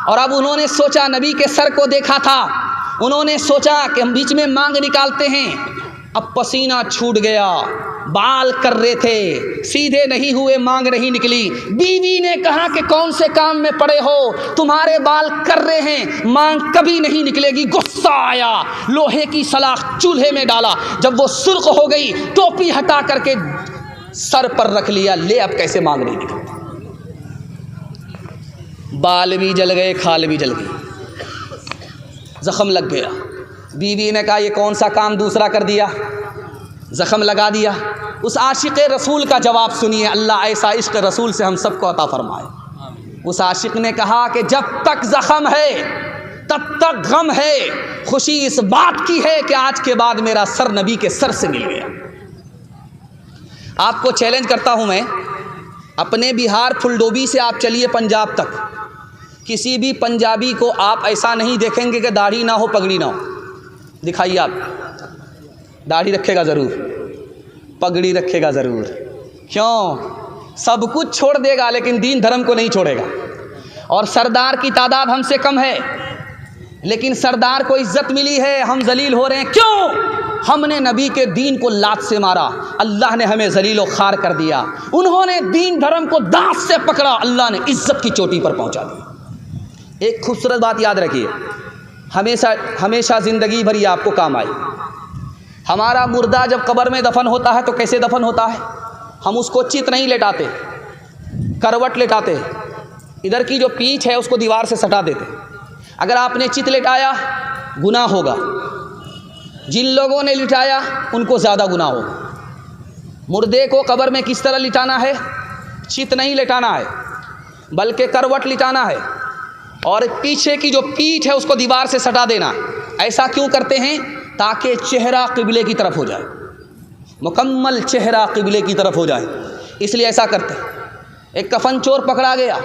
और अब उन्होंने सोचा, नबी के सर को देखा था, उन्होंने सोचा कि हम बीच में मांग निकालते हैं। अब पसीना छूट गया, बाल कर रहे थे, सीधे नहीं हुए, मांग नहीं निकली। बीवी ने कहा कि कौन से काम में पड़े हो, तुम्हारे बाल कर रहे हैं, मांग कभी नहीं निकलेगी। गुस्सा आया, लोहे की सलाख चूल्हे में डाला, जब वो सुर्ख हो गई टोपी हटा करके सर पर रख लिया, ले अब कैसे मांग नहीं निकलती। बाल भी जल गए, खाल भी जल गई, जख्म लग गया। बीवी ने कहा ये कौन सा काम दूसरा कर दिया, ज़ख्म लगा दिया। उस आशिक़ रसूल का जवाब सुनिए, अल्लाह ऐसा इश्क़ रसूल से हम सबको अता फरमाए। उस आशिक़ ने कहा कि जब तक ज़ख्म है तब तक गम है, खुशी इस बात की है कि आज के बाद मेरा सर नबी के सर से मिल गया। आपको चैलेंज करता हूँ मैं, अपने बिहार फुलडोबी से आप चलिए पंजाब तक, किसी भी पंजाबी को आप ऐसा नहीं देखेंगे कि दाढ़ी ना हो, पगड़ी ना हो। दिखाइए आप, दाढ़ी रखेगा ज़रूर, पगड़ी रखेगा ज़रूर। क्यों? सब कुछ छोड़ देगा लेकिन दीन धर्म को नहीं छोड़ेगा। और सरदार की तादाद हमसे कम है, लेकिन सरदार को इज्जत मिली है, हम जलील हो रहे हैं। क्यों? हमने नबी के दीन को लात से मारा, अल्लाह ने हमें जलील और खार कर दिया। उन्होंने दीन धर्म को दांत से पकड़ा, अल्लाह ने इज्जत की चोटी पर पहुंचा दिया। एक खूबसूरत बात याद रखिए, हमेशा हमेशा ज़िंदगी भर ये आपको काम आए। हमारा मुर्दा जब कब्र में दफन होता है तो कैसे दफन होता है? हम उसको चित नहीं लेटाते, करवट लेटाते, इधर की जो पीठ है उसको दीवार से सटा देते। अगर आपने चित लेटाया गुनाह होगा, जिन लोगों ने लिटाया उनको ज़्यादा गुनाह होगा। मुर्दे को कब्र में किस तरह लिटाना है? चित नहीं लेटाना है, बल्कि करवट लिटाना है, और पीछे की जो पीठ है उसको दीवार से सटा देना। ऐसा क्यों करते हैं? ताकि चेहरा किबले की तरफ हो जाए, मुकम्मल चेहरा किबले की तरफ हो जाए, इसलिए ऐसा करते हैं। एक कफन चोर पकड़ा गया,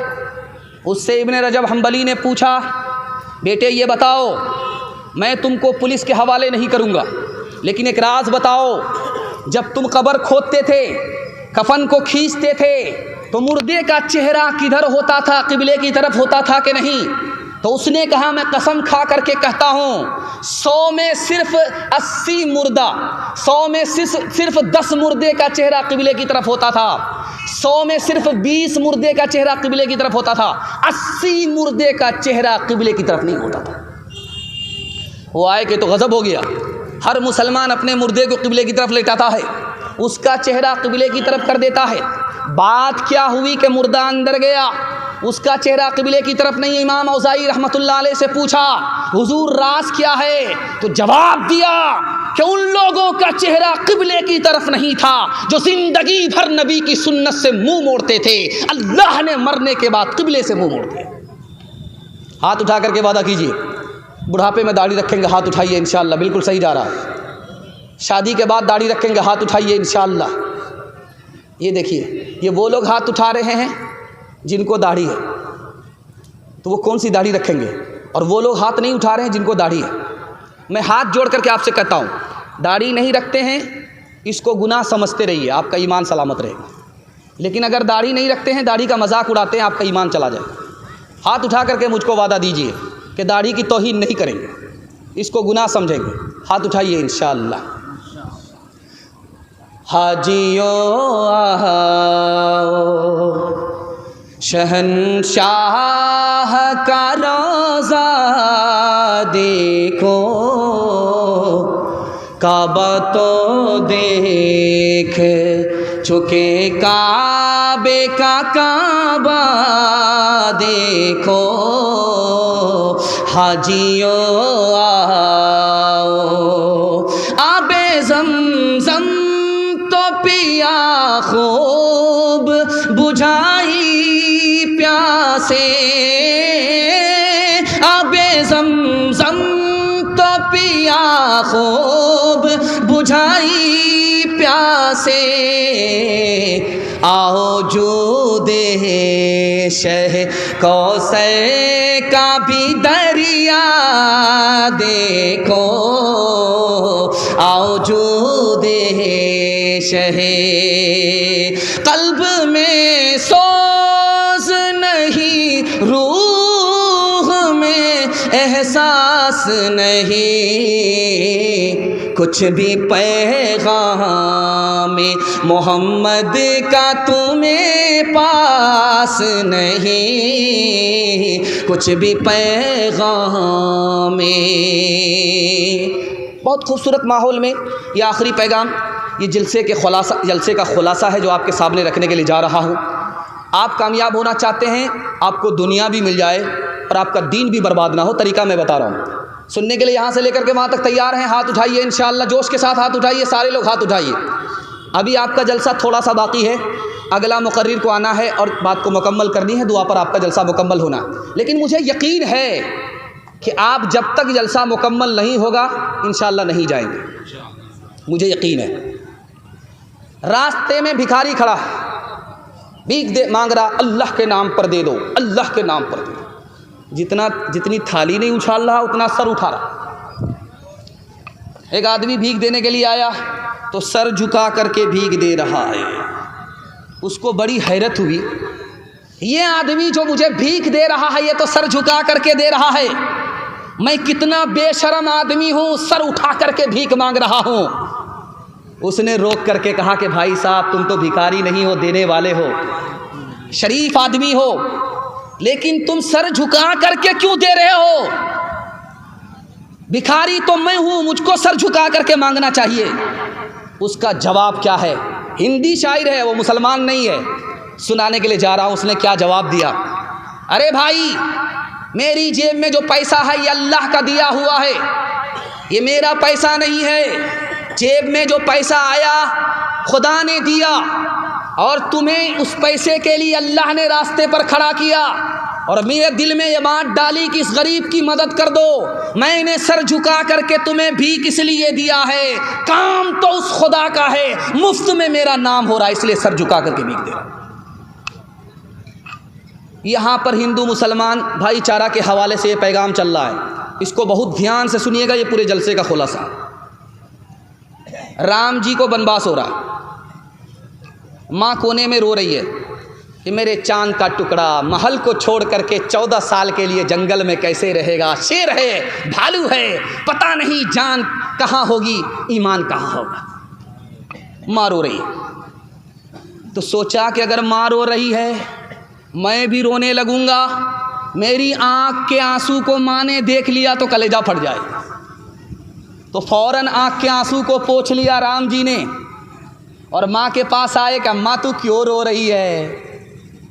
उससे इब्ने रजब हम्बली ने पूछा, बेटे ये बताओ, मैं तुमको पुलिस के हवाले नहीं करूँगा, लेकिन एक राज बताओ, जब तुम कब्र खोदते थे, कफन को खींचते थे, तो मुर्दे का चेहरा किधर होता था? किबले की तरफ होता था कि नहीं? तो उसने कहा, मैं कसम खा करके कहता हूँ, 100 में सिर्फ 80 मुर्दा, 100 में सिर्फ 10 मुर्दे का चेहरा किबले की तरफ होता था, 100 में सिर्फ 20 मुर्दे का चेहरा किबले की तरफ होता था, 80 मुर्दे का चेहरा किबले की तरफ नहीं होता था। वो आए कि तो गज़ब हो गया। हर मुसलमान अपने मुर्दे को किबले की तरफ लेटाता है, उसका चेहरा किबले की तरफ कर देता है। बात क्या हुई कि मुर्दा अंदर गया, उसका चेहरा किबले की तरफ नहीं। इमाम औज़ाई रहमतुल्लाह अलैह से पूछा, हुजूर राज क्या है? तो जवाब दिया कि उन लोगों का चेहरा किबले की तरफ नहीं था जो ज़िंदगी भर नबी की सुन्नत से मुंह मोड़ते थे। अल्लाह ने मरने के बाद किबले से मुंह मोड़ दिया। हाथ उठा करके वादा कीजिए, बुढ़ापे में दाढ़ी रखेंगे, हाथ उठाइए इंशाअल्लाह, बिल्कुल सही जा रहा है। शादी के बाद दाढ़ी रखेंगे, हाथ उठाइए इंशाअल्लाह। ये देखिए, ये वो लोग हाथ उठा रहे हैं जिनको दाढ़ी है, तो वो कौन सी दाढ़ी रखेंगे? और वो लोग हाथ नहीं उठा रहे हैं जिनको दाढ़ी है। मैं हाथ जोड़ करके आपसे कहता हूँ, दाढ़ी नहीं रखते हैं इसको गुनाह समझते रहिए, आपका ईमान सलामत रहेगा। लेकिन अगर दाढ़ी नहीं रखते हैं, दाढ़ी का मजाक उड़ाते हैं, आपका ईमान चला जाएगा। हाथ उठा करके मुझको वादा दीजिए कि दाढ़ी की तौहीन नहीं करेंगे, इसको गुनाह समझेंगे। हाथ उठाइए इंशाअल्लाह। हाजियों आओ, शहंशाह का रोज़ा देखो, काबा तो देख चुके, काबे का काबा देखो। हाजियों आओ, आबे ज़मज़म तो पिया खूब बुझाई प्यासे, आबे ज़मज़म तो पिया खूब बुझाई प्यासे। आओ जो दे शह कौसर का भी दरिया देखो, आओ जो दे शहे कल्ब में सोज नहीं, रूह में एहसास नहीं, कुछ भी पैगाम मोहम्मद का तुम्हें पास नहीं, कुछ भी पैगाम। बहुत खूबसूरत माहौल में ये आखिरी पैगाम, ये जलसे का खुलासा है जो आपके सामने रखने के लिए जा रहा हूँ। आप कामयाब होना चाहते हैं, आपको दुनिया भी मिल जाए और आपका दीन भी बर्बाद ना हो, तरीका मैं बता रहा हूँ। सुनने के लिए यहाँ से लेकर के वहाँ तक तैयार हैं? हाथ उठाइए, इंशाअल्लाह जोश के साथ हाथ उठाइए, सारे लोग हाथ उठाइए। अभी आपका जलसा थोड़ा सा बाकी है, अगला मुकर्रिर को आना है और बात को मुकम्मल करनी है, दुआ पर आपका जलसा मुकम्मल होना। लेकिन मुझे यकीन है कि आप जब तक जलसा मुकम्मल नहीं होगा इंशाअल्लाह नहीं जाएंगे, मुझे यकीन है। रास्ते में भिखारी खड़ा है, भीख दे मांग रहा, अल्लाह के नाम पर दे दो, अल्लाह के नाम पर दे दो। जितनी थाली नहीं उछाल रहा उतना सर उठा रहा। एक आदमी भीख देने के लिए आया तो सर झुका करके भीख दे रहा है। उसको बड़ी हैरत हुई, ये आदमी जो मुझे भीख दे रहा है ये तो सर झुका करके दे रहा है, मैं कितना बेशर्म आदमी हूँ, सर उठा करके भीख मांग रहा हूँ। उसने रोक करके कहा कि भाई साहब तुम तो भिखारी नहीं हो, देने वाले हो, शरीफ आदमी हो, लेकिन तुम सर झुका करके क्यों दे रहे हो? भिखारी तो मैं हूं, मुझको सर झुका करके मांगना चाहिए। उसका जवाब क्या है? हिंदी शायर है वो, मुसलमान नहीं है, सुनाने के लिए जा रहा हूं। उसने क्या जवाब दिया? अरे भाई, मेरी जेब में जो पैसा है ये अल्लाह का दिया हुआ है, ये मेरा पैसा नहीं है। जेब में जो पैसा आया खुदा ने दिया और तुम्हें उस पैसे के लिए अल्लाह ने रास्ते पर खड़ा किया और मेरे दिल में ये बात डाली कि इस गरीब की मदद कर दो। मैंने सर झुका करके तुम्हें भीख इसलिए दिया है, काम तो उस खुदा का है, मुफ्त में मेरा नाम हो रहा है, इसलिए सर झुका करके भीख दे रहा। यहाँ पर हिंदू मुसलमान भाईचारा के हवाले से ये पैगाम चल रहा है, इसको बहुत ध्यान से सुनिएगा, ये पूरे जलसे का खुलासा। राम जी को वनवास हो रहा है, माँ कोने में रो रही है कि मेरे चांद का टुकड़ा महल को छोड़ करके 14 साल के लिए जंगल में कैसे रहेगा, शेर है, भालू है, पता नहीं जान कहाँ होगी, ईमान कहाँ होगा। माँ रो रही है, तो सोचा कि अगर माँ रो रही है मैं भी रोने लगूंगा, मेरी आँख के आंसू को माँ ने देख लिया तो कलेजा फट जाए। तो फौरन आँख के आंसू को पोंछ लिया राम जी ने और माँ के पास आए कि अम्मा तू क्यों रो रही है?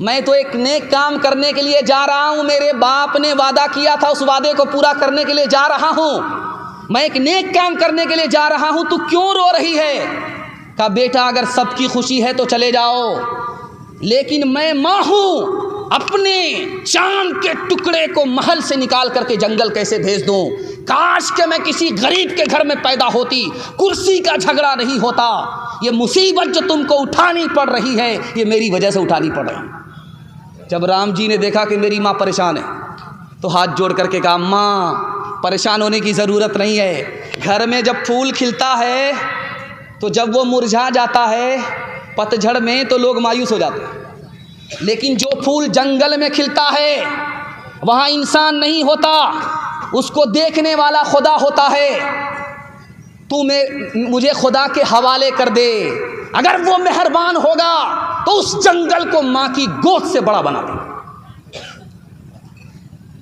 मैं तो एक नेक काम करने के लिए जा रहा हूँ, मेरे बाप ने वादा किया था, उस वादे को पूरा करने के लिए जा रहा हूँ, मैं एक नेक काम करने के लिए जा रहा हूँ, तू क्यों रो रही है? कहा बेटा अगर सबकी खुशी है तो चले जाओ, लेकिन मैं माँ हूँ, अपने चांद के टुकड़े को महल से निकाल करके जंगल कैसे भेज दूँ? काश के मैं किसी गरीब के घर में पैदा होती, कुर्सी का झगड़ा नहीं होता। ये मुसीबत जो तुमको उठानी पड़ रही है ये मेरी वजह से उठानी पड़ रही। जब राम जी ने देखा कि मेरी माँ परेशान है तो हाथ जोड़ करके कहा, माँ परेशान होने की ज़रूरत नहीं है। घर में जब फूल खिलता है तो जब वो मुरझा जाता है पतझड़ में तो लोग मायूस हो जाते हैं, लेकिन जो फूल जंगल में खिलता है वहाँ इंसान नहीं होता, उसको देखने वाला खुदा होता है। तू मुझे खुदा के हवाले कर दे, अगर वो मेहरबान होगा तो उस जंगल को माँ की गोद से बड़ा बना दे।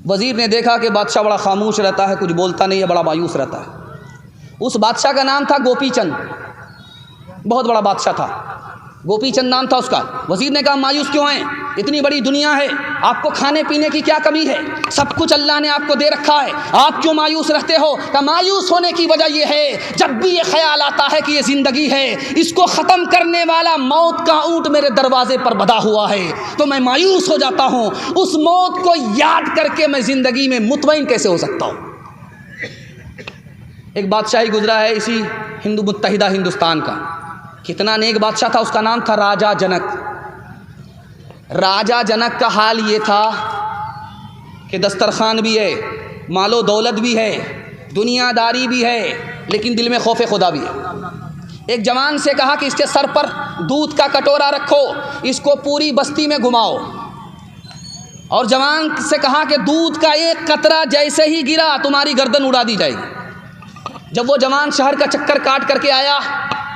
वजीर ने देखा कि बादशाह बड़ा खामोश रहता है, कुछ बोलता नहीं है, बड़ा मायूस रहता है। उस बादशाह का नाम था गोपी चंद, बहुत बड़ा बादशाह था, गोपी चंद नाम था उसका। वजीर ने कहा मायूस क्यों हैं? इतनी बड़ी दुनिया है, आपको खाने पीने की क्या कमी है? सब कुछ अल्लाह ने आपको दे रखा है, आप क्यों मायूस रहते हो? कहा मायूस होने की वजह यह है जब भी ये ख्याल आता है कि ये ज़िंदगी है, इसको ख़त्म करने वाला मौत का ऊँट मेरे दरवाजे पर बंधा हुआ है तो मैं मायूस हो जाता हूँ। उस मौत को याद करके मैं ज़िंदगी में मुतमईन कैसे हो सकता हूँ? एक बादशाही गुजरा है इसी हिंदू मुत्तहिदा हिंदुस्तान का, कितना नेक बादशाह था, उसका नाम था राजा जनक। राजा जनक का हाल ये था कि दस्तरखान भी है, मालो दौलत भी है, दुनियादारी भी है, लेकिन दिल में खौफ खुदा भी है। एक जवान से कहा कि इसके सर पर दूध का कटोरा रखो, इसको पूरी बस्ती में घुमाओ। और जवान से कहा कि दूध का एक कतरा जैसे ही गिरा तुम्हारी गर्दन उड़ा दी जाएगी। जब वो जवान शहर का चक्कर काट करके आया,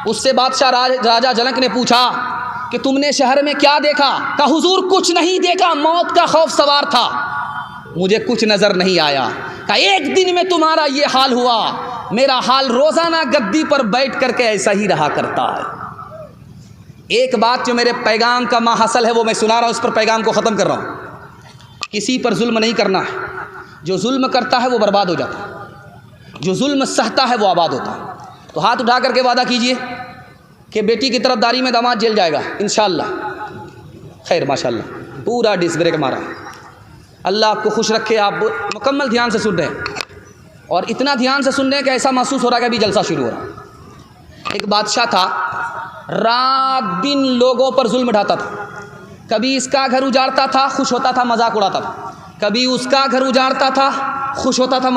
उससे बादशाह राजा जनक ने पूछा कि तुमने शहर में क्या देखा? कहा हुजूर कुछ नहीं देखा, मौत का खौफ सवार था, मुझे कुछ नज़र नहीं आया। कहा एक दिन में तुम्हारा ये हाल हुआ, मेरा हाल रोज़ाना गद्दी पर बैठ करके ऐसा ही रहा करता है। एक बात जो मेरे पैगाम का माहसल है वो मैं सुना रहा हूँ, उस पर पैगाम को ख़त्म कर रहा हूँ। किसी पर जुल्म नहीं करना है, जो जुल्म करता है वो बर्बाद हो जाता है, जो जुल्म सहता है वो आबाद होता है। तो हाथ उठा करके वादा कीजिए कि बेटी की तरफदारी में दामाद जेल जाएगा इंशाअल्लाह। खैर माशाअल्लाह पूरा डिस्क ब्रेक मारा। अल्लाह आपको खुश रखे। आप मुकम्मल ध्यान से सुन रहे हैं और इतना ध्यान से सुन रहे हैं कि ऐसा महसूस हो रहा है कि अभी जलसा शुरू हो रहा है। एक बादशाह था, रात दिन लोगों पर जुल्म ढाता था। कभी इसका घर उजाड़ता था, खुश होता था, मजाक उड़ाता था। कभी उसका घर उजाड़ता था, खुश होता था,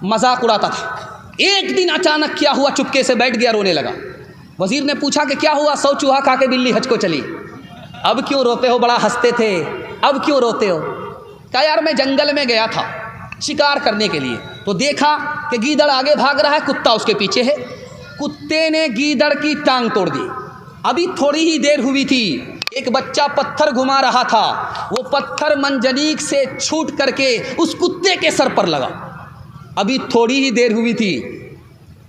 मजाक उड़ाता था। एक दिन अचानक क्या हुआ, चुपके से बैठ गया, रोने लगा। वजीर ने पूछा कि क्या हुआ? 100 चूहा खा के बिल्ली हज को चली। अब क्यों रोते हो? बड़ा हंसते थे, अब क्यों रोते हो? कहा यार मैं जंगल में गया था शिकार करने के लिए, तो देखा कि गीदड़ आगे भाग रहा है, कुत्ता उसके पीछे है। कुत्ते ने गीदड़ की टांग तोड़ दी। अभी थोड़ी ही देर हुई थी, एक बच्चा पत्थर घुमा रहा था, वो पत्थर मंजनीक से छूट करके उस कुत्ते के सर पर लगा। अभी थोड़ी ही देर हुई थी,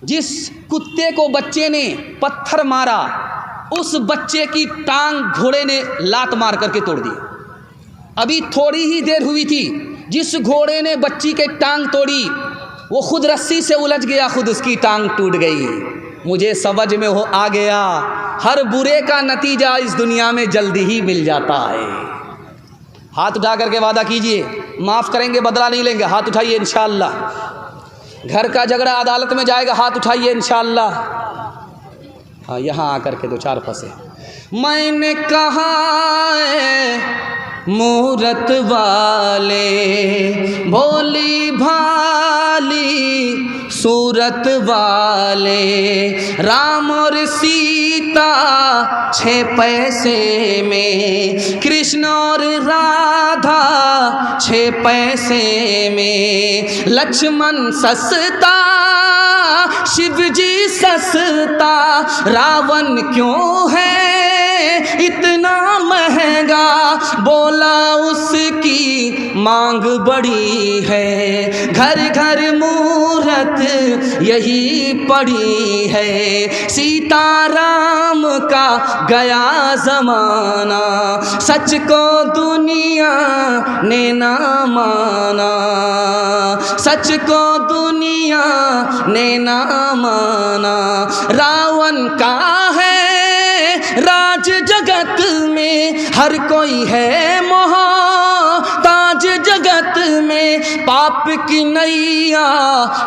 जिस कुत्ते को बच्चे ने पत्थर मारा, उस बच्चे की टांग घोड़े ने लात मार करके तोड़ दी। अभी थोड़ी ही देर हुई थी, जिस घोड़े ने बच्ची के टांग तोड़ी, वो खुद रस्सी से उलझ गया, खुद उसकी टांग टूट गई। मुझे समझ में आ गया, हर बुरे का नतीजा इस दुनिया में जल्दी ही मिल जाता है। हाथ उठा करके वादा कीजिए, माफ़ करेंगे, बदला नहीं लेंगे। हाथ उठाइए इंशाअल्लाह। घर का झगड़ा अदालत में जाएगा, हाथ उठाइए इंशाअल्लाह। हाँ, यहाँ आकर के 2-4 फंसे। मैंने कहा मूरत वाले, भोली भाली सूरत वाले, राम और सीता 6 पैसे में, कृष्ण और राधा 6 पैसे में, लक्ष्मण सस्ता शिव जी सस्ता, रावण क्यों है इतना महंगा, बोला उसकी मांग बड़ी है, घर घर मूरत यही पड़ी है, सीताराम का गया जमाना, सच को दुनिया ने ना माना, सच को दुनिया ने ना माना, रावण का है राज जगत में, हर कोई है मोहताज जगत में, पाप की नैया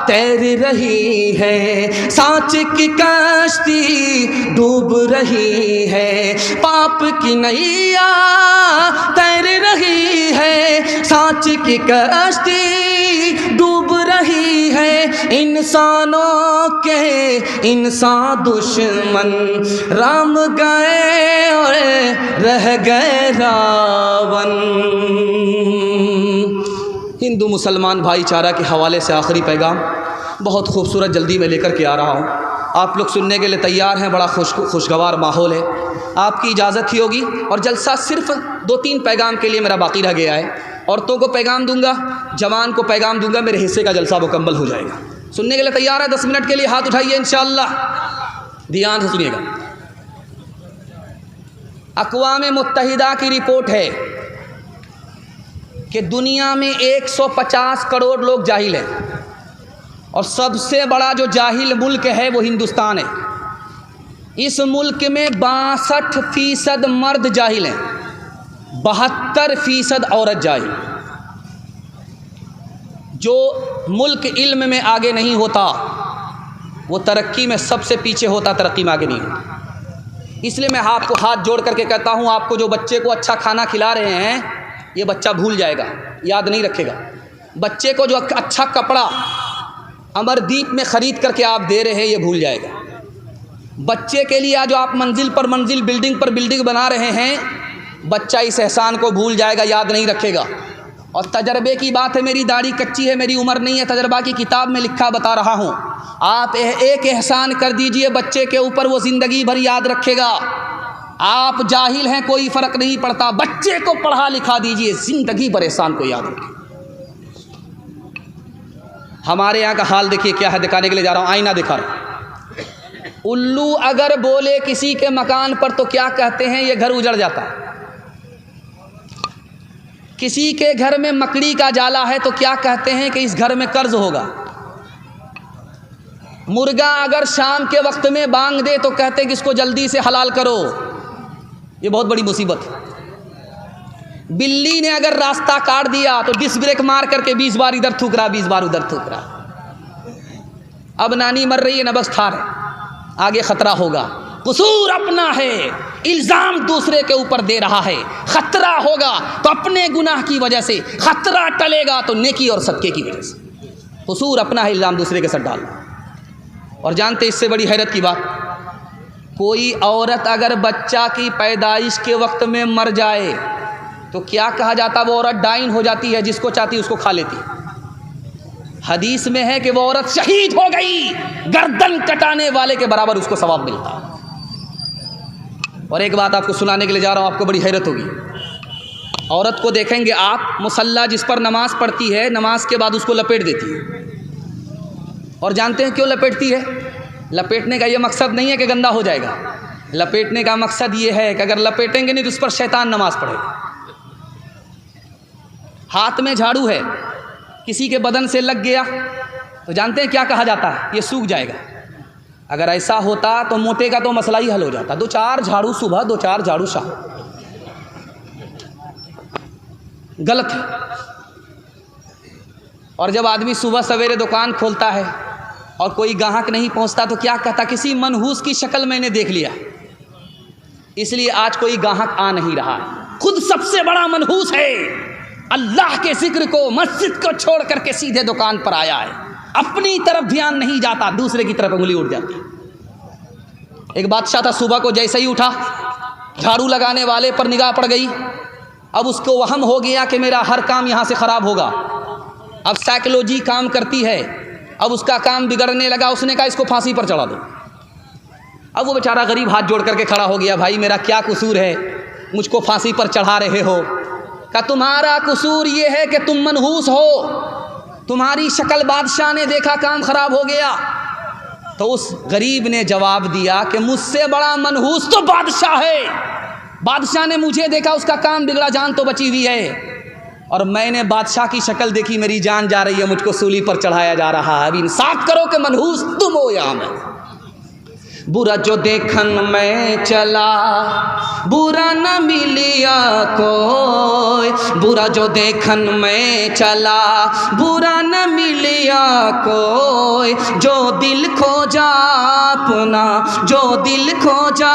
तैर रही है, सांच की कश्ती डूब रही है, पाप की नैया तैर रही है, सांच की कश्ती डूब रही है, इंसानों के इंसान दुश्मन, राम गए और रह गए रावण। हिंदू मुसलमान भाईचारा के हवाले से आखिरी पैगाम बहुत खूबसूरत जल्दी में लेकर के आ रहा हूँ। आप लोग सुनने के लिए तैयार हैं, बड़ा खुशगवार माहौल है। आपकी इजाज़त ही होगी और जलसा सिर्फ 2-3 पैगाम के लिए मेरा बाकी रह गया है। औरतों को पैगाम दूंगा, जवान को पैगाम दूंगा, मेरे हिस्से का जलसा मुकम्मल हो जाएगा। सुनने के लिए तैयार है? 10 मिनट के लिए हाथ उठाइए इंशाअल्लाह। ध्यान से सुनिएगा। अक़वाम मुत्तहिदा की रिपोर्ट है कि दुनिया में 150 करोड़ लोग जाहिल हैं और सबसे बड़ा जो जाहिल मुल्क है वो हिंदुस्तान है। इस मुल्क में 62% मर्द जाहिल हैं, 72% औरत जाहिल। जो मुल्क इल्म में आगे नहीं होता वो तरक्की में सबसे पीछे होता, तरक्की में आगे नहीं होता। इसलिए मैं आपको हाथ जोड़ करके कहता हूँ, आपको जो बच्चे को अच्छा खाना खिला रहे हैं ये बच्चा भूल जाएगा, याद नहीं रखेगा। बच्चे को जो अच्छा कपड़ा अमरदीप में ख़रीद करके आप दे रहे हैं ये भूल जाएगा। बच्चे के लिए आज जो आप मंजिल पर मंजिल, बिल्डिंग पर बिल्डिंग बना रहे हैं बच्चा इस एहसान को भूल जाएगा, याद नहीं रखेगा। और तजर्बे की बात है, मेरी दाढ़ी कच्ची है, मेरी उम्र नहीं है, तजर्बा की किताब में लिखा बता रहा हूँ। आप एक एहसान कर दीजिए बच्चे के ऊपर, वो ज़िंदगी भर याद रखेगा। आप जाहिल हैं, कोई फ़र्क नहीं पड़ता, बच्चे को पढ़ा लिखा दीजिए, ज़िंदगी भर एहसान को याद रखें। हमारे यहाँ का हाल देखिए क्या है, दिखाने के लिए जा रहा हूँ, आईना दिखा रहा हूँ। उल्लू अगर बोले किसी के मकान पर तो क्या कहते हैं, ये घर उजड़ जाता है। किसी के घर में मकड़ी का जाला है तो क्या कहते हैं कि इस घर में कर्ज होगा। मुर्गा अगर शाम के वक्त में बांग दे तो कहते हैं कि इसको जल्दी से हलाल करो, ये बहुत बड़ी मुसीबत है। बिल्ली ने अगर रास्ता काट दिया तो डिस्क ब्रेक मार करके 20 बार इधर थूक रहा, 20 बार उधर थूक रहा। अब नानी मर रही है, नबज़ ठार है, आगे खतरा होगा। कसूर अपना है, इल्ज़ाम दूसरे के ऊपर दे रहा है। खतरा होगा तो अपने गुनाह की वजह से, खतरा टलेगा तो नेकी और सदके की वजह से। कसूर अपना है, इल्ज़ाम दूसरे के सर डालना। और जानते इससे बड़ी हैरत की बात, कोई औरत अगर बच्चा की पैदाइश के वक्त में मर जाए तो क्या कहा जाता, वो औरत डाइन हो जाती है, जिसको चाहती उसको खा लेती। हदीस में है कि वो औरत शहीद हो गई, गर्दन कटाने वाले के बराबर उसको सवाब मिलता। और एक बात आपको सुनाने के लिए जा रहा हूँ, आपको बड़ी हैरत होगी। औरत को देखेंगे आप, मुसल्ला जिस पर नमाज पढ़ती है, नमाज के बाद उसको लपेट देती है। और जानते हैं क्यों लपेटती है? लपेटने का ये मकसद नहीं है कि गंदा हो जाएगा, लपेटने का मकसद ये है कि अगर लपेटेंगे नहीं तो उस पर शैतान नमाज पढ़ेगा। हाथ में झाड़ू है, किसी के बदन से लग गया तो जानते हैं क्या कहा जाता है, ये सूख जाएगा। अगर ऐसा होता तो मोटे का तो मसला ही हल हो जाता। 2-4 झाड़ू सुबह, 2-4 झाड़ू शाम, गलत है। और जब आदमी सुबह सवेरे दुकान खोलता है और कोई ग्राहक नहीं पहुंचता तो क्या कहता, किसी मनहूस की शक्ल मैंने देख लिया, इसलिए आज कोई ग्राहक आ नहीं रहा। खुद सबसे बड़ा मनहूस है, अल्लाह के जिक्र को, मस्जिद को छोड़ करके सीधे दुकान पर आया है, अपनी तरफ ध्यान नहीं जाता, दूसरे की तरफ उंगली उठ जाती। एक बादशाह था, सुबह को जैसे ही उठा, झाड़ू लगाने वाले पर निगाह पड़ गई। अब उसको वहम हो गया कि मेरा हर काम यहाँ से ख़राब होगा। अब साइकोलॉजी काम करती है, अब उसका काम बिगड़ने लगा। उसने कहा इसको फांसी पर चढ़ा दो। अब वो बेचारा गरीब हाथ जोड़ करके खड़ा हो गया, भाई मेरा क्या कसूर है, मुझको फांसी पर चढ़ा रहे हो? कहा तुम्हारा कसूर ये है कि तुम मनहूस हो, तुम्हारी शक्ल बादशाह ने देखा, काम खराब हो गया। तो उस गरीब ने जवाब दिया कि मुझसे बड़ा मनहूस तो बादशाह है, बादशाह ने मुझे देखा, उसका काम बिगड़ा, जान तो बची हुई है, और मैंने बादशाह की शक्ल देखी, मेरी जान जा रही है, मुझको सूली पर चढ़ाया जा रहा है। अब इंसाफ करो कि मनहूस तुम हो या मैं। बुरा जो देखन में चला, बुरा न मिलिया कोई, बुरा जो देखन में चला, बुरा न मिलिया कोई, जो दिल खोजा अपना, जो दिल खोजा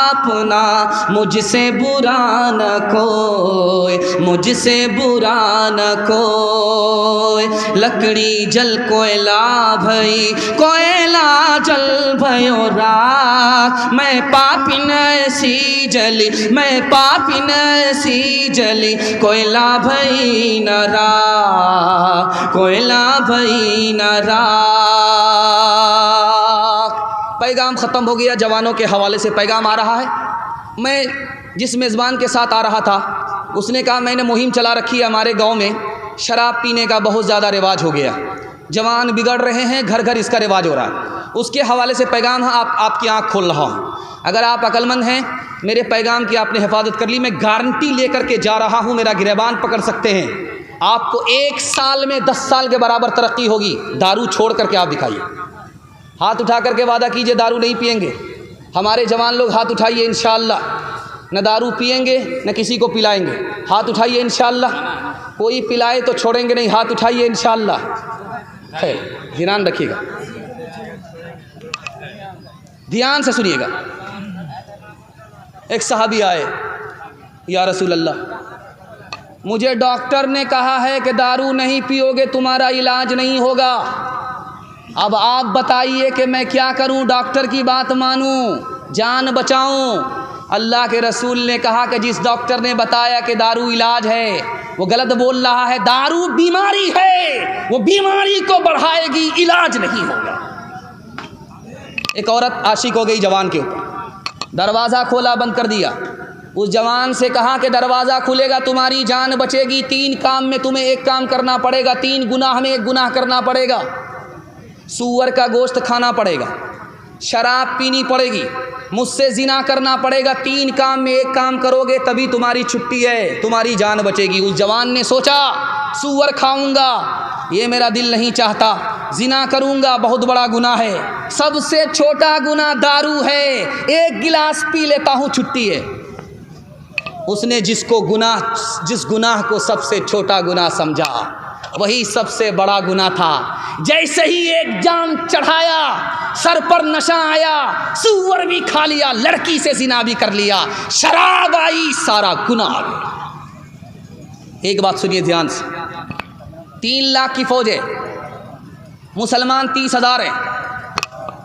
अपना, मुझसे बुरा न कोई, मुझसे बुरा न कोई। लकड़ी जल कोयला भई, कोयला जल भयो राख, मैं पापिन ऐसी जली, मैं पापिन ऐसी जली, कोयला भई न राख, कोयला भई न राख। पैगाम ख़त्म हो गया, जवानों के हवाले से पैगाम आ रहा है। मैं जिस मेज़बान के साथ आ रहा था उसने कहा मैंने मुहिम चला रखी है, हमारे गांव में शराब पीने का बहुत ज़्यादा रिवाज हो गया, जवान बिगड़ रहे हैं, घर घर इसका रिवाज हो रहा है। उसके हवाले से पैगाम है, आपकी आँख खोल रहा हूँ। अगर आप अक्लमंद हैं, मेरे पैगाम की आपने हिफाजत कर ली, मैं गारंटी लेकर के जा रहा हूँ, मेरा गिरबान पकड़ सकते हैं। आपको 1 साल में 10 साल के बराबर तरक्की होगी। दारू छोड़ करके आप दिखाइए, हाथ उठा करके वादा कीजिए दारू नहीं पिएंगे। हमारे जवान लोग हाथ उठाइए, इंशाअल्लाह न दारू पिएंगे न किसी को पिलाएंगे। हाथ उठाइए इंशाअल्लाह, कोई पिलाए तो छोड़ेंगे नहीं, हाथ उठाइए इंशाअल्लाह। है, ध्यान रखिएगा, ध्यान से सुनिएगा। एक सहाबी आए, या रसूल अल्लाह, मुझे डॉक्टर ने कहा है कि दारू नहीं पियोगे तुम्हारा इलाज नहीं होगा, अब आप बताइए कि मैं क्या करूं, डॉक्टर की बात मानूं, जान बचाऊं? अल्लाह के रसूल ने कहा कि जिस डॉक्टर ने बताया कि दारू इलाज है वो गलत बोल रहा है। दारू बीमारी है, वो बीमारी को बढ़ाएगी, इलाज नहीं होगा। एक औरत आशिक हो गई जवान के ऊपर, दरवाज़ा खोला, बंद कर दिया। उस जवान से कहा कि दरवाज़ा खुलेगा तुम्हारी जान बचेगी, 3 काम में तुम्हें एक काम करना पड़ेगा, 3 गुनाह में 1 गुनाह करना पड़ेगा। सूअर का गोश्त खाना पड़ेगा, शराब पीनी पड़ेगी, मुझसे जिना करना पड़ेगा। 3 काम में 1 काम करोगे तभी तुम्हारी छुट्टी है, तुम्हारी जान बचेगी। उस जवान ने सोचा सूअर खाऊंगा, ये मेरा दिल नहीं चाहता, जिना करूंगा, बहुत बड़ा गुनाह है, सबसे छोटा गुनाह दारू है, 1 गिलास पी लेता हूँ, छुट्टी है। उसने जिस गुनाह को सबसे छोटा गुनाह समझा वही सबसे बड़ा गुनाह था। जैसे ही एक जाम चढ़ाया, सर पर नशा आया, सूअर भी खा लिया, लड़की से जिना भी कर लिया, शराब आई, सारा गुनाह आ गया। एक बात सुनिए ध्यान से, 3 लाख की फौज है, मुसलमान 30,000 है।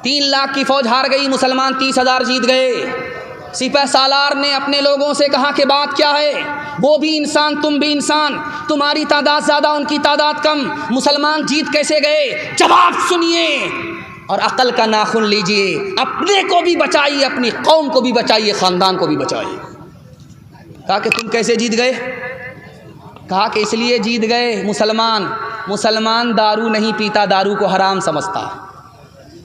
3 लाख की फौज हार गई, मुसलमान 30,000 जीत गए। सिपह सालार ने अपने लोगों से कहा कि बात क्या है, वो भी इंसान तुम भी इंसान, तुम्हारी तादाद ज़्यादा उनकी तादाद कम, मुसलमान जीत कैसे गए? जवाब सुनिए और अकल का नाखून लीजिए, अपने को भी बचाइए, अपनी कौम को भी बचाइए, ख़ानदान को भी बचाइए। कहा कि तुम कैसे जीत गए? कहा कि इसलिए जीत गए, मुसलमान दारू नहीं पीता, दारू को हराम समझता है।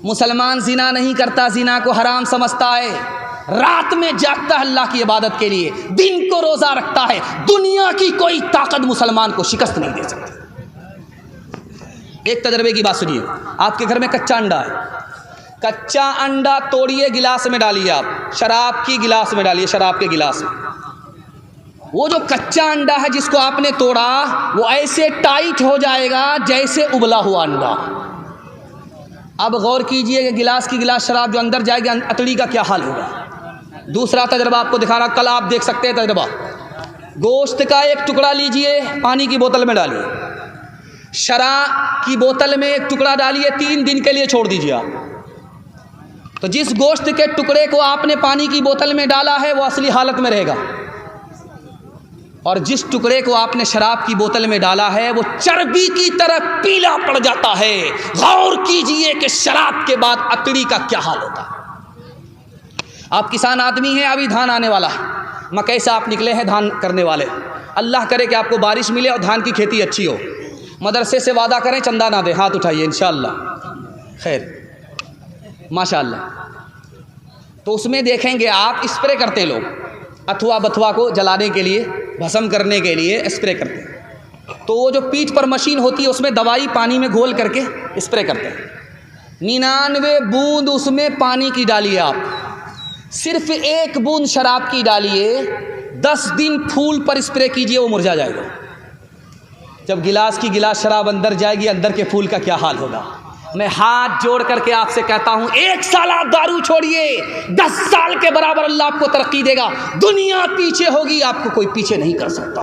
मुसलमान जिना नहीं करता, जिना को हराम समझता है। रात में जागता है अल्लाह की इबादत के लिए, दिन को रोज़ा रखता है। दुनिया की कोई ताकत मुसलमान को शिकस्त नहीं दे सकती। एक तजर्बे की बात सुनिए, आपके घर में कच्चा अंडा है, कच्चा अंडा तोड़िए, गिलास में डालिए, आप शराब की गिलास में डालिए, शराब के गिलास में। वो जो कच्चा अंडा है जिसको आपने तोड़ा, वो ऐसे टाइट हो जाएगा जैसे उबला हुआ अंडा। अब गौर कीजिए कि गिलास की गिलास शराब जो अंदर जाएगी, अतड़ी का क्या हाल होगा। दूसरा तजर्बा आपको दिखा रहा, कल आप देख सकते हैं तजर्बा। गोश्त का एक टुकड़ा लीजिए, पानी की बोतल में डालिए, शराब की बोतल में एक टुकड़ा डालिए, 3 दिन के लिए छोड़ दीजिए आप। तो जिस गोश्त के टुकड़े को आपने पानी की बोतल में डाला है वो असली हालत में रहेगा, और जिस टुकड़े को आपने शराब की बोतल में डाला है वो चर्बी की तरह पीला पड़ जाता है। गौर कीजिए कि शराब के बाद अतड़ी का क्या हाल होता है। आप किसान आदमी हैं, अभी धान आने वाला है, मकई से आप निकले हैं धान करने वाले। अल्लाह करे कि आपको बारिश मिले और धान की खेती अच्छी हो। मदरसे से वादा करें चंदा ना दे, हाथ उठाइए इंशाअल्लाह, खैर माशाअल्लाह। तो उसमें देखेंगे आप स्प्रे करते लोग, अथवा बथुआ को जलाने के लिए, भस्म करने के लिए स्प्रे करते हैं। तो वो जो पीठ पर मशीन होती है उसमें दवाई पानी में घोल करके स्प्रे करते हैं। 99 बूंद उसमें पानी की डालिए आप, सिर्फ 1 बूंद शराब की डालिए, 10 दिन फूल पर स्प्रे कीजिए, वो मुरझा जाएगा। जब गिलास की गिलास शराब अंदर जाएगी, अंदर के फूल का क्या हाल होगा। मैं हाथ जोड़ करके आपसे कहता हूं, 1 साल आप दारू छोड़िए, 10 साल के बराबर अल्लाह आपको तरक्की देगा। दुनिया पीछे होगी, आपको कोई पीछे नहीं कर सकता।